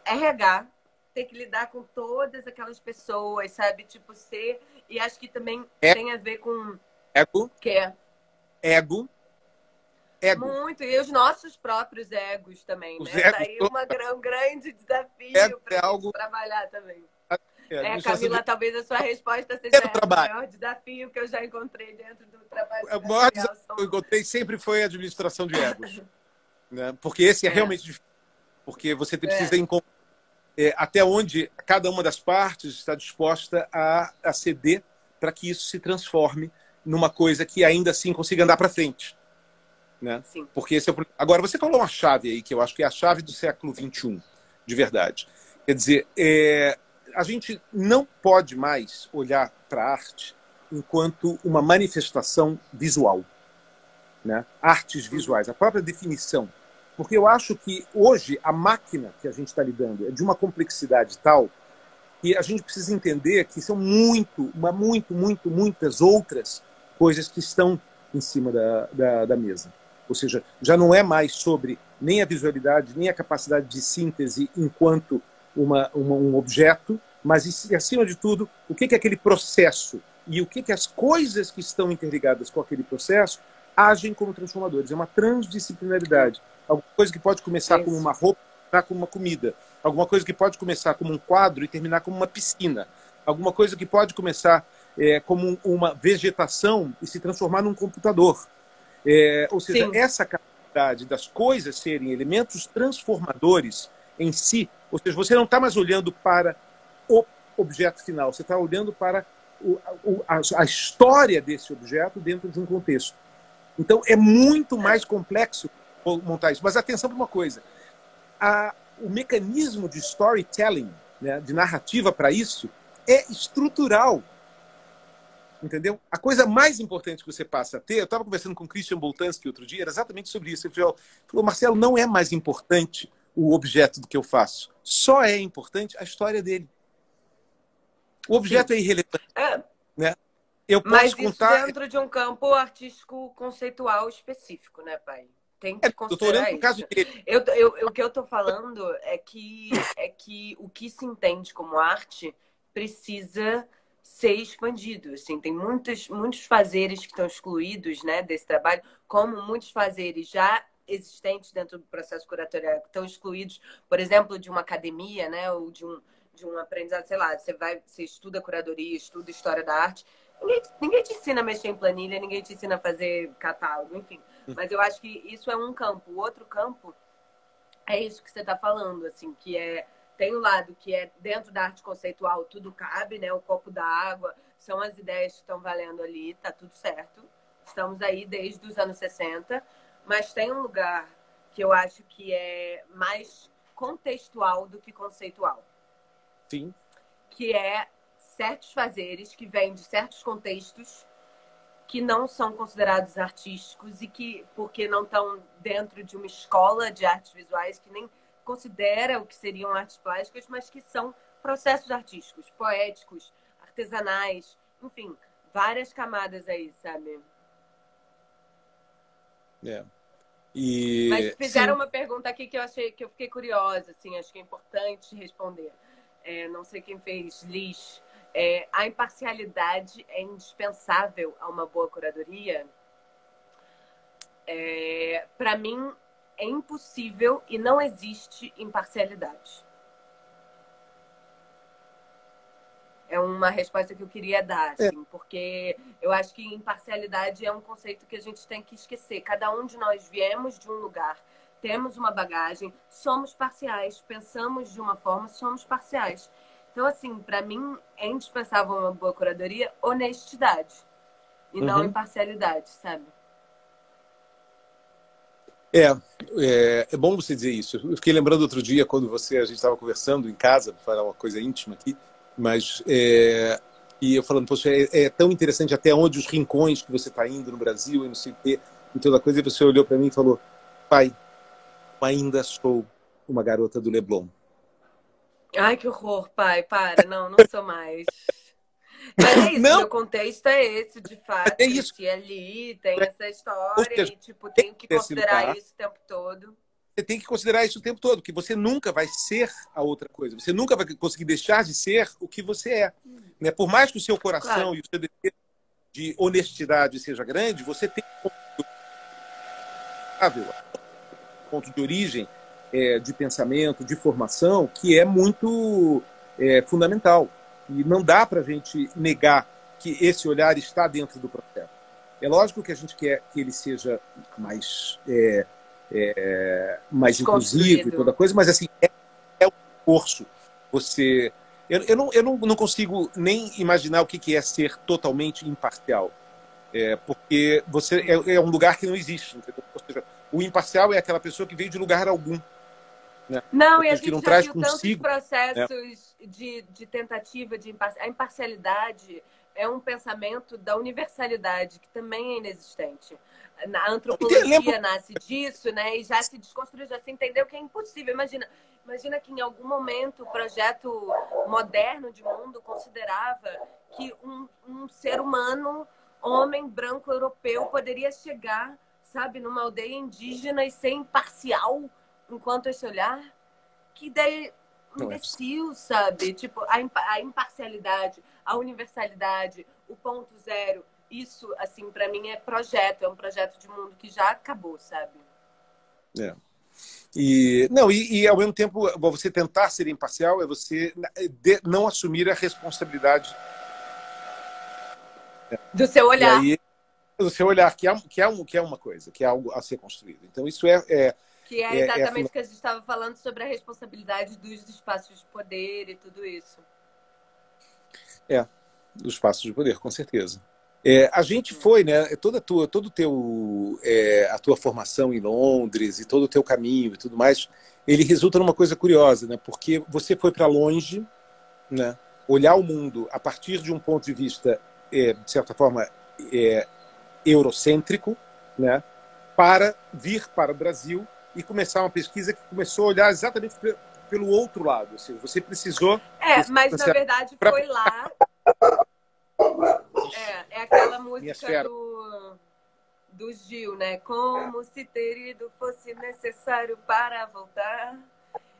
RH, ter que lidar com todas aquelas pessoas, sabe? Tipo, ser. E acho que também tem a ver com Ego, que é ego, ego. muito. E os nossos próprios egos também, Os né? Tá egos aí um grande ego desafio é para a gente algo. trabalhar também. Administração Camila, talvez a sua resposta é seja o essa. O trabalho. maior desafio que eu já encontrei dentro do trabalho O maior curatorial desafio que eu encontrei sempre foi a administração de egos, né? Porque esse é realmente difícil, porque você precisa encontrar até onde cada uma das partes está disposta a ceder para que isso se transforme numa coisa que ainda assim consiga andar para frente, né? Sim. Porque esse é o... Agora, você falou uma chave aí, que eu acho que é a chave do século XXI, de verdade. Quer dizer, a gente não pode mais olhar para a arte enquanto uma manifestação visual, né? Artes visuais, a própria definição. Porque eu acho que hoje a máquina que a gente está lidando é de uma complexidade tal que a gente precisa entender que são muitas outras coisas que estão em cima da mesa. Ou seja, já não é mais sobre nem a visualidade, nem a capacidade de síntese enquanto um objeto, mas, acima de tudo, o que é aquele processo e o que as coisas que estão interligadas com aquele processo agem como transformadores. É uma transdisciplinaridade. Alguma coisa que pode começar como uma roupa e terminar como uma comida. Alguma coisa que pode começar como um quadro e terminar como uma piscina. Alguma coisa que pode começar como uma vegetação e se transformar num computador. Ou seja, essa capacidade das coisas serem elementos transformadores em si, ou seja, você não está mais olhando para o objeto final, você está olhando para a história desse objeto dentro de um contexto. Então, é muito mais complexo montar isso. Mas atenção para uma coisa. O mecanismo de storytelling, né, de narrativa para isso, é estrutural. Entendeu? A coisa mais importante que você passa a ter... Eu estava conversando com o Christian Boltanski outro dia, era exatamente sobre isso. Ele falou, Marcelo, não é mais importante o objeto do que eu faço. Só é importante a história dele. O objeto é irrelevante. Né? Eu posso contar... Isso dentro de um campo artístico conceitual específico, né, pai? Tem que considerar isso. Caso dele. O que eu tô falando é que o que se entende como arte precisa ser expandido. Assim, tem muitos fazeres que estão excluídos, né, desse trabalho, como muitos fazeres já existentes dentro do processo curatorial que estão excluídos, por exemplo, de uma academia, né, ou de um aprendizado, sei lá, você estuda curadoria, estuda história da arte, ninguém te ensina a mexer em planilha, ninguém te ensina a fazer catálogo, enfim. Mas eu acho que isso é um campo. O outro campo é isso que você está falando, assim, que tem um lado que é dentro da arte conceitual, tudo cabe, né? O copo da água, são as ideias que estão valendo ali, tá tudo certo. Estamos aí desde os anos 60, mas tem um lugar que eu acho que é mais contextual do que conceitual. Sim. Que é certos fazeres que vêm de certos contextos que não são considerados artísticos e que, porque não estão dentro de uma escola de artes visuais, que nem considera o que seriam artes plásticas, mas que são processos artísticos, poéticos, artesanais, enfim, várias camadas aí, sabe? Mas fizeram uma pergunta aqui que eu fiquei curiosa, assim, acho que é importante responder. Não sei quem fez, Liz. A imparcialidade é indispensável a uma boa curadoria? Para mim, é impossível e não existe imparcialidade. É uma resposta que eu queria dar, assim, porque eu acho que imparcialidade é um conceito que a gente tem que esquecer. Cada um de nós viemos de um lugar, temos uma bagagem, somos parciais, pensamos de uma forma, somos parciais. Então, assim, para mim é indispensável uma boa curadoria, honestidade e não imparcialidade, sabe? É bom você dizer isso. Eu fiquei lembrando outro dia, quando a gente estava conversando em casa, para falar uma coisa íntima aqui, mas e eu falando, poxa, é tão interessante até onde os rincões que você está indo no Brasil e não sei o quê, e toda coisa, e você olhou para mim e falou, pai, ainda sou uma garota do Leblon. Ai, que horror, pai. Para, não, não sou mais. Mas é isso, Não, meu contexto é esse, de fato. é isso. Cresci ali, tem essa Ou história seja, e, tipo, tem tenho que esse considerar lugar. isso o tempo todo. Você tem que considerar isso o tempo todo, que você nunca vai ser a outra coisa. Você nunca vai conseguir deixar de ser o que você é. Né? Por mais que o seu coração Claro. e o seu desejo de honestidade seja grande, você tem um ponto de origem, de pensamento, de formação, que é muito fundamental. E não dá para a gente negar que esse olhar está dentro do processo. É lógico que a gente quer que ele seja mais inclusivo e toda Desconstruído. coisa, mas assim, é um esforço. Você. Eu não consigo nem imaginar o que é ser totalmente imparcial. Porque você é um lugar que não existe. Entendeu? Ou seja, o imparcial é aquela pessoa que veio de lugar algum. Né? Não, Ou e a seja, que gente não já traz viu tantos consigo. Né? processos de tentativa de a imparcialidade é um pensamento da universalidade que também é inexistente. A Lembro. antropologia nasce disso, né? E já se desconstruiu, já se entendeu que é impossível. Imagina que em algum momento o projeto moderno de mundo considerava que um ser humano, homem branco europeu, poderia chegar, sabe, numa aldeia indígena e ser imparcial enquanto esse olhar, que ideia Não é possível. imbecil, sabe? Tipo, a imparcialidade, a universalidade, o ponto zero, isso, assim, para mim é projeto, é um projeto de mundo que já acabou, sabe? É. E ao mesmo tempo, você tentar ser imparcial é você não assumir a responsabilidade. Do seu E olhar, aí, o seu olhar, que é uma coisa, que é algo a ser construído. Então, isso que é é exatamente fundamental. o que a gente estava falando sobre a responsabilidade dos espaços de poder e tudo isso. Do espaço de poder, com certeza. A gente foi, né? A tua formação em Londres e todo o teu caminho e tudo mais, ele resulta numa coisa curiosa, né? Porque você foi para longe, né? Olhar o mundo a partir de um ponto de vista, de certa forma, eurocêntrico, né? Para vir para o Brasil e começar uma pesquisa que começou a olhar exatamente pelo outro lado. Ou seja, você precisou desse Mas na financiamento verdade para foi lá. É aquela minha música esfera. do Gil, né? Como se ter ido fosse necessário para voltar.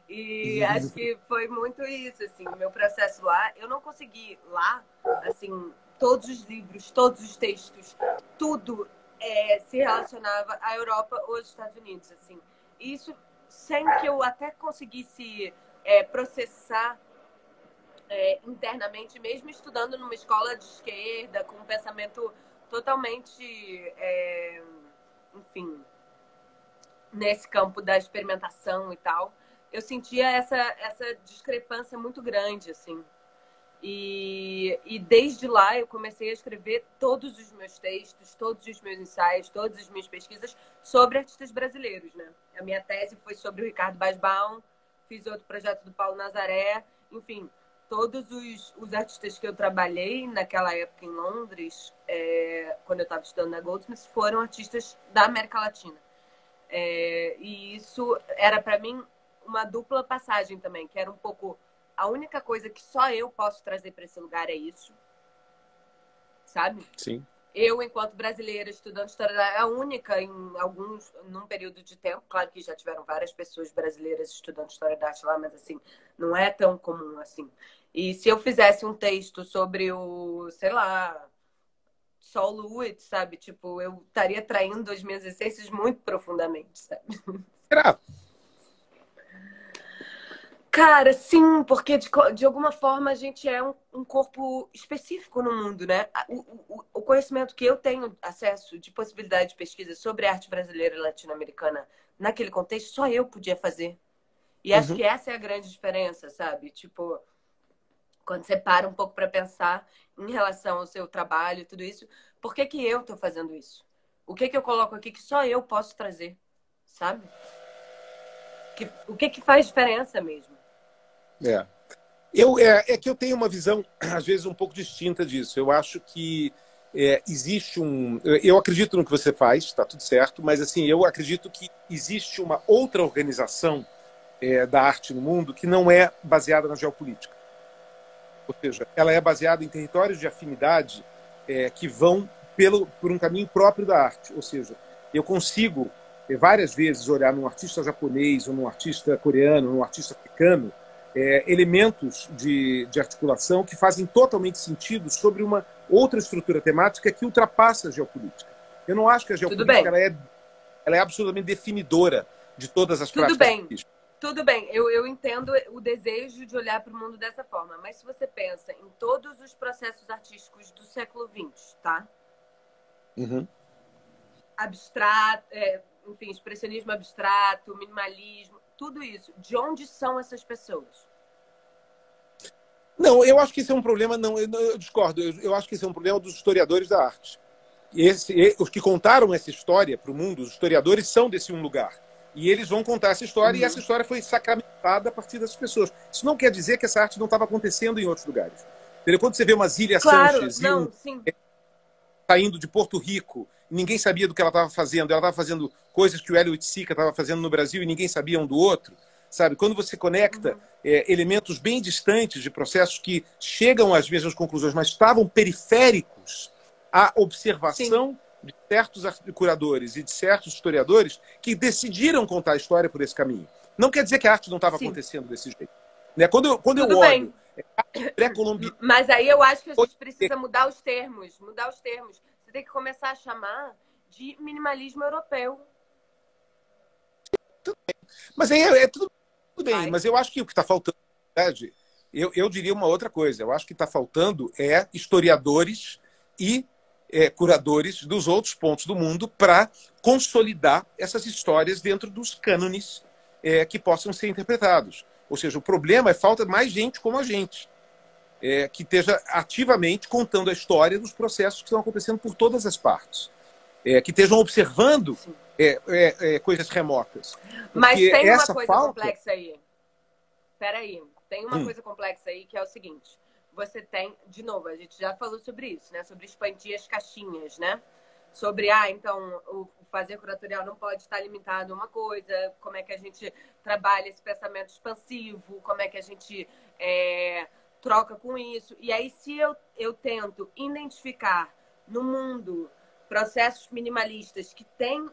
E acho que foi muito isso, assim, o meu processo lá. Eu não consegui lá, assim, todos os livros, todos os textos, tudo se relacionava à Europa ou aos Estados Unidos, assim. Isso sem que eu até conseguisse processar internamente, mesmo estudando numa escola de esquerda, com um pensamento totalmente, enfim, nesse campo da experimentação e tal, eu sentia essa discrepância muito grande, assim. E desde lá eu comecei a escrever todos os meus textos, todos os meus ensaios, todas as minhas pesquisas sobre artistas brasileiros, né? A minha tese foi sobre o Ricardo Basbaum, fiz outro projeto do Paulo Nazaré, enfim, todos os artistas que eu trabalhei naquela época em Londres, quando eu estava estudando na Goldsmiths, foram artistas da América Latina. E isso era para mim uma dupla passagem também, que era um pouco a única coisa que só eu posso trazer para esse lugar é isso, sabe? Sim. Eu, enquanto brasileira, estudando história, é a única num período de tempo. Claro que já tiveram várias pessoas brasileiras estudando história da arte lá, mas assim, não é tão comum assim. E se eu fizesse um texto sobre sei lá, Sol Lewitt, sabe? Tipo, eu estaria traindo as minhas essências muito profundamente, sabe? Será? Cara, sim, porque de alguma forma a gente é um corpo específico no mundo, né? O conhecimento que eu tenho acesso de possibilidade de pesquisa sobre a arte brasileira e latino-americana naquele contexto, só eu podia fazer. E acho Uhum. que essa é a grande diferença, sabe? Tipo, quando você para um pouco para pensar em relação ao seu trabalho e tudo isso, por que que eu tô fazendo isso? O que que eu coloco aqui que só eu posso trazer, sabe? O que que faz diferença mesmo? É que eu tenho uma visão, às vezes, um pouco distinta disso. Eu acho que existe um... Eu acredito no que você faz, está tudo certo, mas assim, eu acredito que existe uma outra organização da arte no mundo que não é baseada na geopolítica. Ou seja, ela é baseada em territórios de afinidade que vão por um caminho próprio da arte. Ou seja, eu consigo várias vezes olhar num artista japonês, ou num artista coreano, ou num artista africano, elementos de articulação que fazem totalmente sentido sobre uma outra estrutura temática que ultrapassa a geopolítica. Eu não acho que a geopolítica ela é absolutamente definidora de todas as práticas artísticas. Tudo bem, eu entendo o desejo de olhar para o mundo dessa forma, mas se você pensa em todos os processos artísticos do século XX, tá? Uhum. Abstrato, enfim, expressionismo abstrato, minimalismo, tudo isso. De onde são essas pessoas? Não, eu acho que isso é um problema, eu discordo, eu acho que isso é um problema dos historiadores da arte. Os que contaram essa história para o mundo, os historiadores são desse um lugar. E eles vão contar essa história, e essa história foi sacramentada a partir dessas pessoas. Isso não quer dizer que essa arte não estava acontecendo em outros lugares. Entendeu? Quando você vê uma Zília Sanches saindo de Porto Rico, ninguém sabia do que ela estava fazendo. Ela estava fazendo coisas que o Hélio Oiticica estava fazendo no Brasil e ninguém sabia um do outro. Sabe? Quando você conecta elementos bem distantes de processos que chegam às mesmas conclusões, mas estavam periféricos à observação de certos curadores e de certos historiadores que decidiram contar a história por esse caminho. Não quer dizer que a arte não estava acontecendo desse jeito. Né? Quando eu olho pré-colombiano... Mas aí eu acho que a gente precisa mudar os termos. Mudar os termos. Você tem que começar a chamar de minimalismo europeu. Tudo bem. Mas aí tudo bem. Mas eu acho que o que está faltando, eu diria uma outra coisa. Eu acho que está faltando historiadores e curadores dos outros pontos do mundo para consolidar essas histórias dentro dos cânones que possam ser interpretados. Ou seja, o problema é falta mais gente como a gente, que esteja ativamente contando a história dos processos que estão acontecendo por todas as partes, que estejam observando coisas remotas. Mas tem uma coisa complexa aí. Peraí, tem uma coisa complexa aí que é o seguinte. Você tem, de novo, a gente já falou sobre isso, né? Sobre expandir as caixinhas, né? Sobre, então, o fazer curatorial não pode estar limitado a uma coisa, como é que a gente trabalha esse pensamento expansivo, como é que a gente troca com isso. E aí, se eu tento identificar no mundo processos minimalistas que têm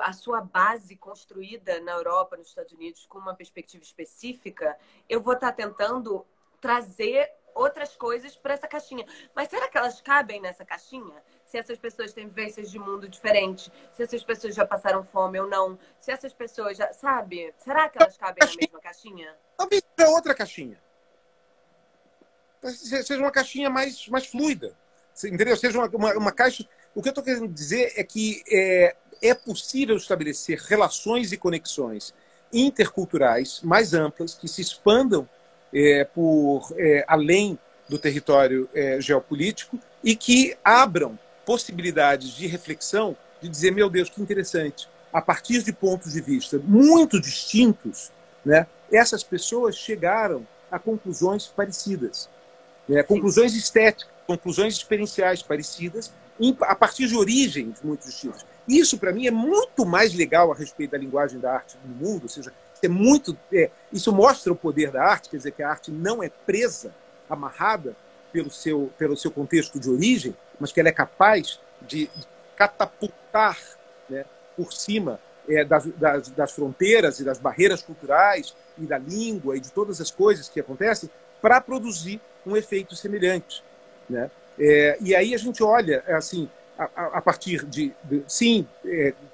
a sua base construída na Europa, nos Estados Unidos, com uma perspectiva específica, eu vou estar tentando trazer outras coisas para essa caixinha. Mas será que elas cabem nessa caixinha? Se essas pessoas têm vivências de mundo diferentes, se essas pessoas já passaram fome ou não, se essas pessoas já... Sabe? Será que elas cabem na mesma caixinha? Talvez seja outra caixinha. Seja uma caixinha mais fluida. Entendeu? Seja uma caixa... O que eu estou querendo dizer é que é possível estabelecer relações e conexões interculturais mais amplas, que se expandam além do território geopolítico e que abram possibilidades de reflexão, de dizer, meu Deus, que interessante, a partir de pontos de vista muito distintos, né, essas pessoas chegaram a conclusões parecidas, conclusões estéticas, conclusões experienciais parecidas, a partir de origens muito distintas. Isso, para mim, é muito mais legal a respeito da linguagem da arte no mundo, ou seja, isso mostra o poder da arte, quer dizer que a arte não é presa, amarrada pelo seu contexto de origem, mas que ela é capaz de catapultar, né, por cima das fronteiras e das barreiras culturais e da língua e de todas as coisas que acontecem para produzir um efeito semelhante, né? E aí a gente olha assim, a partir que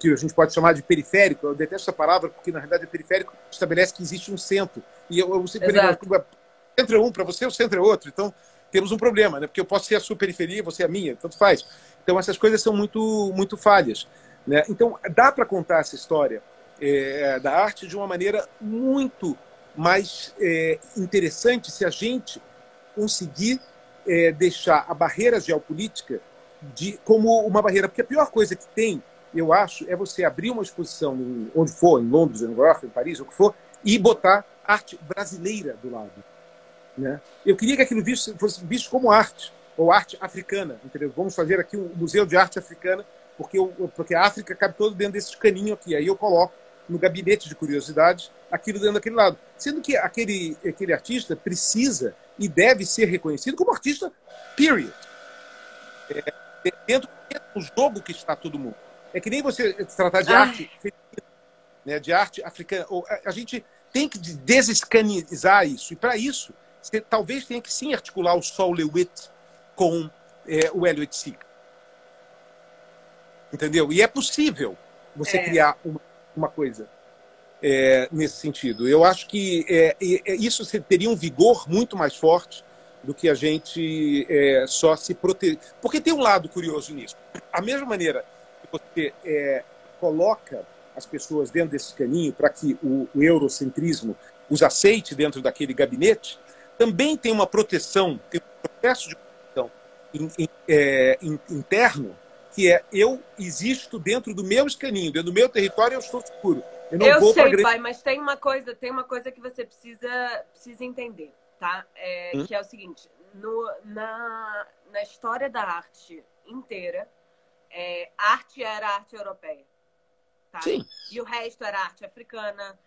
a gente pode chamar de periférico. Eu detesto essa palavra porque na realidade periférico estabelece que existe um centro, e eu sempre digo, o centro é um, para você o centro é outro, então temos um problema, né? Porque eu posso ser a sua periferia, você é a minha, tanto faz. Então essas coisas são muito falhas, né? Então dá para contar essa história da arte de uma maneira muito mais interessante se a gente conseguir deixar a barreira geopolítica como uma barreira. Porque a pior coisa que tem, eu acho, é você abrir uma exposição onde for, em Londres, em Nova York, em Paris, o que for, e botar arte brasileira do lado. né? Eu queria que aquilo fosse visto como arte, ou arte africana, entendeu? Vamos fazer aqui um museu de arte africana, porque a África cabe todo dentro desse caninho aqui. Aí eu coloco no gabinete de curiosidades aquilo dentro daquele lado. Sendo que aquele artista precisa e deve ser reconhecido como artista, period. Dentro do jogo que está todo mundo. É que nem você tratar de arte feminina, né, de arte africana. A gente tem que desescanizar isso. E para isso, você talvez tenha que sim articular o Sol LeWitt com o Elliot Sica. Entendeu? E é possível você criar uma coisa nesse sentido. Eu acho que isso teria um vigor muito mais forte do que a gente só se proteger. Porque tem um lado curioso nisso. A mesma maneira que você coloca as pessoas dentro desse caninho para que o eurocentrismo os aceite dentro daquele gabinete, também tem uma proteção, tem um processo de proteção interno, que eu existo dentro do meu escaninho, dentro do meu território, eu estou seguro. Eu sei, pai, mas tem uma coisa que você precisa entender, tá? Que é o seguinte, na história da arte inteira, arte era arte europeia, tá? Sim. E o resto era arte africana,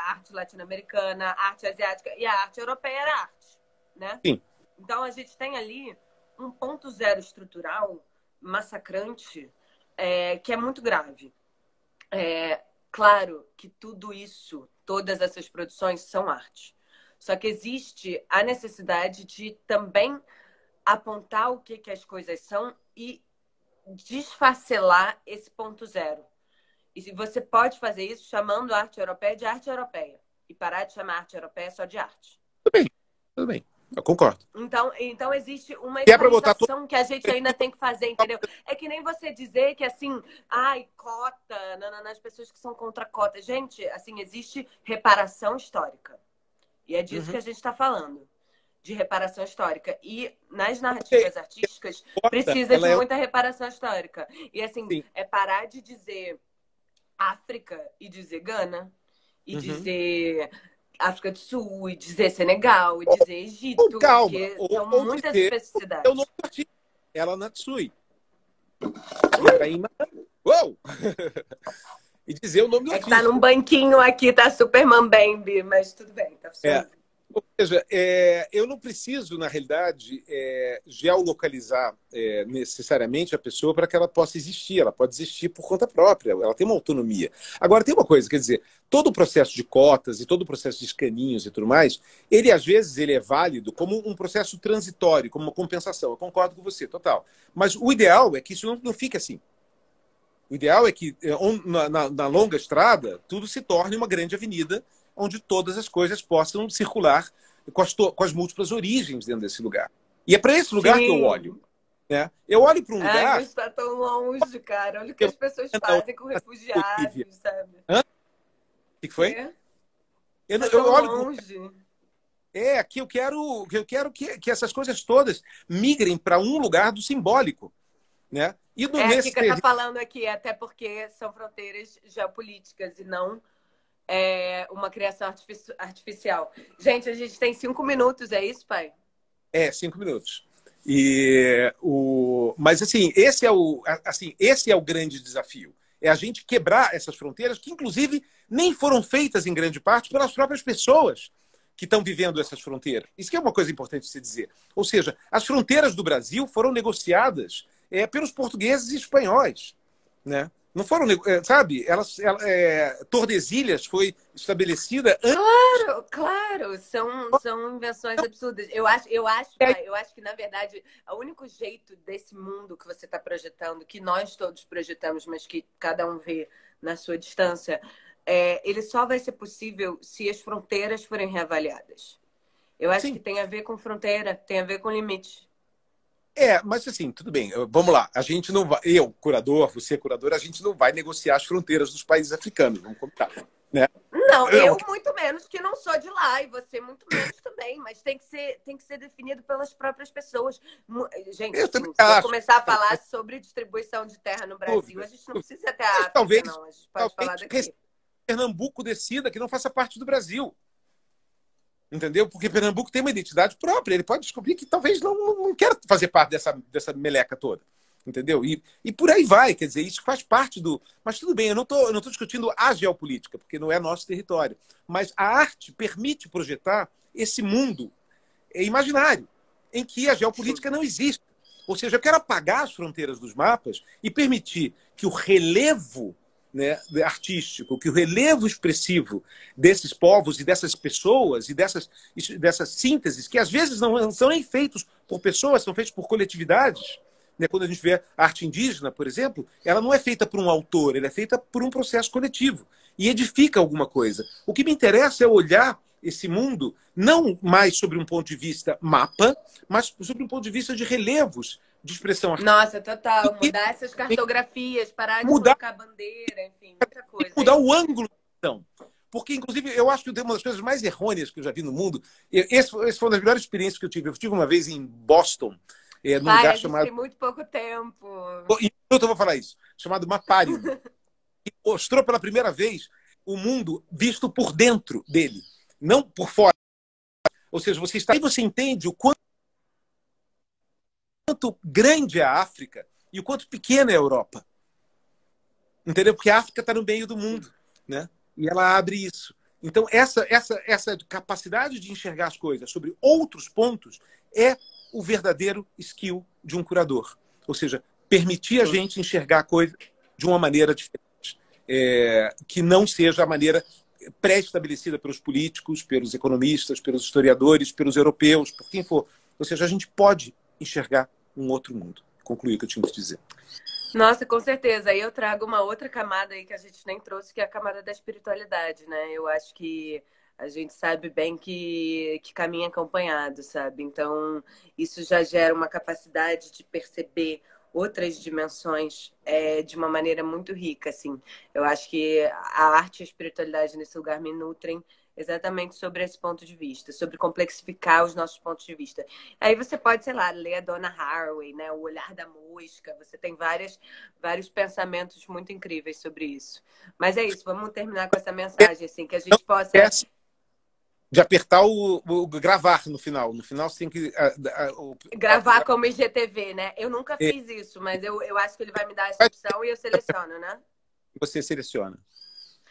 arte latino-americana, arte asiática, e a arte europeia era arte, né? Sim. Então a gente tem ali um ponto zero estrutural massacrante, que é muito grave. Claro que tudo isso, todas essas produções são arte. Só que existe a necessidade de também apontar o que as coisas são e desfacelar esse ponto zero. E você pode fazer isso chamando a arte europeia de arte europeia. E parar de chamar a arte europeia só de arte. Tudo bem. Eu concordo. Então existe uma higienização que a gente ainda tem que fazer, entendeu? É que nem você dizer que, assim, cota, nas pessoas que são contra cota. Gente, assim, existe reparação histórica. E é disso que a gente está falando. De reparação histórica. E nas narrativas artísticas, precisa de muita reparação histórica. E, assim, parar de dizer África e dizer Gana. E dizer África do Sul, e dizer Senegal, e dizer Egito. Calma. Porque são muitas especificidades. Eu não parti. Ela Natsui. Uou! E dizer o nome do artista. Tá num banquinho aqui, tá super mambembe, mas tudo bem, tá funcionando. Ou seja, eu não preciso, na realidade, geolocalizar necessariamente a pessoa para que ela possa existir. Ela pode existir por conta própria, ela tem uma autonomia. Agora, tem uma coisa, quer dizer, todo o processo de cotas e todo o processo de escaninhos e tudo mais, às vezes, ele é válido como um processo transitório, como uma compensação. Eu concordo com você, total. Mas o ideal é que isso não fique assim. O ideal é que, na longa estrada, tudo se torne uma grande avenida onde todas as coisas possam circular com as múltiplas origens dentro desse lugar. E é para esse lugar que eu olho. Né? Eu olho para um lugar... Mas está tão longe, cara. Olha o que as pessoas fazem com refugiados, sabe? Hã? O que foi? Eu olho longe. Que eu quero que essas coisas todas migrem para um lugar do simbólico. Né? E a Kika está falando aqui, até porque são fronteiras geopolíticas e não uma criação artificial. Gente, a gente tem 5 minutos, é isso, pai? 5 minutos. Mas, assim, esse é o grande desafio. É a gente quebrar essas fronteiras que, inclusive, nem foram feitas em grande parte pelas próprias pessoas que estão vivendo essas fronteiras. Isso que é uma coisa importante de se dizer. Ou seja, as fronteiras do Brasil foram negociadas pelos portugueses e espanhóis, né? Não foram, sabe? Tordesilhas foi estabelecida antes. Claro, são invenções absurdas. Eu acho que, na verdade, o único jeito desse mundo que você está projetando, que nós todos projetamos, mas que cada um vê na sua distância, ele só vai ser possível se as fronteiras forem reavaliadas. Eu acho que tem a ver com fronteira, tem a ver com limite. Mas assim, tudo bem. Vamos lá. A gente não vai... Eu, curador, você, curador, a gente não vai negociar as fronteiras dos países africanos. Vamos combinar, né? Não, eu muito menos, que não sou de lá, e você muito menos também. Mas tem que ser definido pelas próprias pessoas. Gente, se eu começar a falar sobre distribuição de terra no Brasil, a gente não precisa ter a África, talvez, não. A gente pode falar daqui. Pernambuco decida que não faça parte do Brasil. Entendeu? Porque Pernambuco tem uma identidade própria. Ele pode descobrir que talvez não quer fazer parte dessa meleca toda. Entendeu? E por aí vai. Quer dizer, isso faz parte do... Mas tudo bem, eu não tô discutindo a geopolítica, porque não é nosso território. Mas a arte permite projetar esse mundo imaginário, em que a geopolítica não existe. Ou seja, eu quero apagar as fronteiras dos mapas e permitir que o relevo, né, artístico, que o relevo expressivo desses povos e dessas pessoas e dessas sínteses, que às vezes não são nem feitos por pessoas, são feitos por coletividades. Né? Quando a gente vê a arte indígena, por exemplo, ela não é feita por um autor, ela é feita por um processo coletivo e edifica alguma coisa. O que me interessa é olhar esse mundo não mais sobre um ponto de vista mapa, mas sobre um ponto de vista de relevos de expressão artística. Nossa, total. Mudar essas cartografias, parar de Mudar, colocar bandeira, enfim, muita coisa mudar aí. o ângulo da visão. Porque, inclusive, eu acho que uma das coisas mais errôneas que eu já vi no mundo, esse foi uma das melhores experiências que eu tive. Eu estive uma vez em Boston, num Pai, lugar a gente chamado... tem muito pouco tempo. Em minuto eu vou falar isso. Chamado Maparium. Que mostrou pela primeira vez o mundo visto por dentro dele, não por fora. Ou seja, você está aí, você entende o quanto grande é a África e o quanto pequena é a Europa. Entendeu? Porque a África está no meio do mundo, né? E ela abre isso. Então, essa capacidade de enxergar as coisas sobre outros pontos é o verdadeiro skill de um curador. Ou seja, permitir a Sim. gente enxergar a coisa de uma maneira diferente. Que não seja a maneira pré-estabelecida pelos políticos, pelos economistas, pelos historiadores, pelos europeus, por quem for. Ou seja, a gente pode enxergar um outro mundo. Concluí o que eu tinha que dizer. Nossa, com certeza. Aí eu trago uma outra camada aí que a gente nem trouxe, que é a camada da espiritualidade, né? Eu acho que a gente sabe bem que caminha acompanhado, sabe? Então, isso já gera uma capacidade de perceber outras dimensões de uma maneira muito rica, assim. Eu acho que a arte e a espiritualidade nesse lugar me nutrem exatamente sobre esse ponto de vista, sobre complexificar os nossos pontos de vista. Aí você pode, sei lá, ler a Donna Haraway, né? O Olhar da Mosca. Você tem vários pensamentos muito incríveis sobre isso. Mas é isso, vamos terminar com essa mensagem, assim, que a Não gente possa esquece de apertar o gravar no final. No final você tem que... gravar como IGTV, né? Eu nunca É, fiz isso, mas eu acho que ele vai me dar essa opção e eu seleciono, né? você seleciona.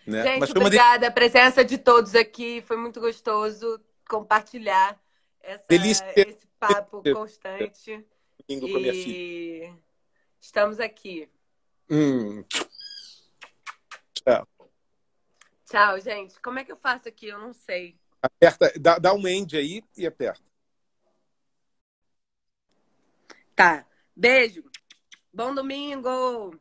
Né? Mas Gente, foi uma delícia. obrigada. A presença de todos aqui. Foi muito gostoso compartilhar esse papo constante. Domingo para minha filha. E estamos aqui. Tchau. Tchau, gente. Como é que eu faço aqui? Eu não sei. Aperta, dá um end aí e aperta. Tá. Beijo. Bom domingo.